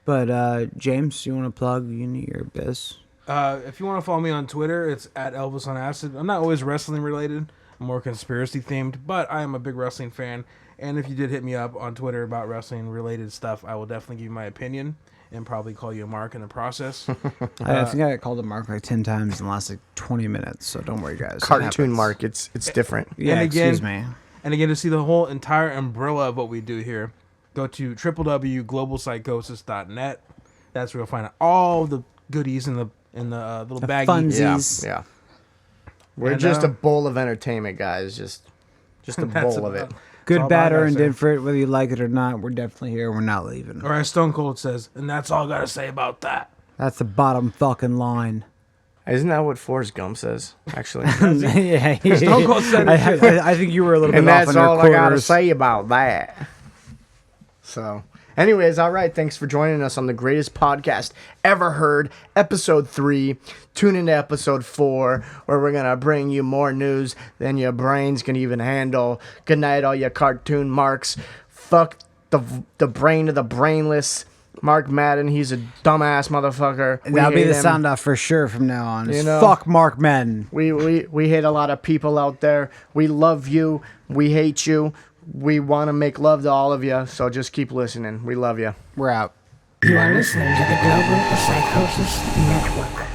But James, you want to plug your biz? If you want to follow me on Twitter, it's at Elvis on Acid. I'm not always wrestling related. More conspiracy themed, but I am a big wrestling fan, and if you did hit me up on Twitter about wrestling related stuff, I will definitely give you my opinion and probably call you a mark in the process. I think I called a mark like 10 times in the last 20 minutes, so don't worry, guys. Cartoon mark, it's different. Yeah, and again, excuse me. And again, to see the whole entire umbrella of what we do here, go to www.globalpsychosis.net. That's where you'll find all the goodies in the little baggie. Funsies. Yeah. We're just a bowl of entertainment, guys. Just a bowl of it. Good, bad, or indifferent, whether you like it or not, we're definitely here. We're not leaving. Or as Stone Cold says, and that's all I gotta say about that. That's the bottom fucking line. Isn't that what Forrest Gump says, actually? Yeah, Stone Cold said it. I think you were a little And bit off that's on your all I gotta quarters. say about that. So, anyways, all right. Thanks for joining us on the greatest podcast ever heard, episode 3. Tune into episode 4, where we're gonna bring you more news than your brains can even handle. Good night, all you cartoon marks. Fuck the brain of the brainless. Mark Madden, he's a dumbass motherfucker. That'll be the him. sound off for sure from now on. Fuck Mark Madden. We hate a lot of people out there. We love you. We hate you. We want to make love to all of you. So just keep listening. We love you. We're out. You are listening to the Global Psychosis Network.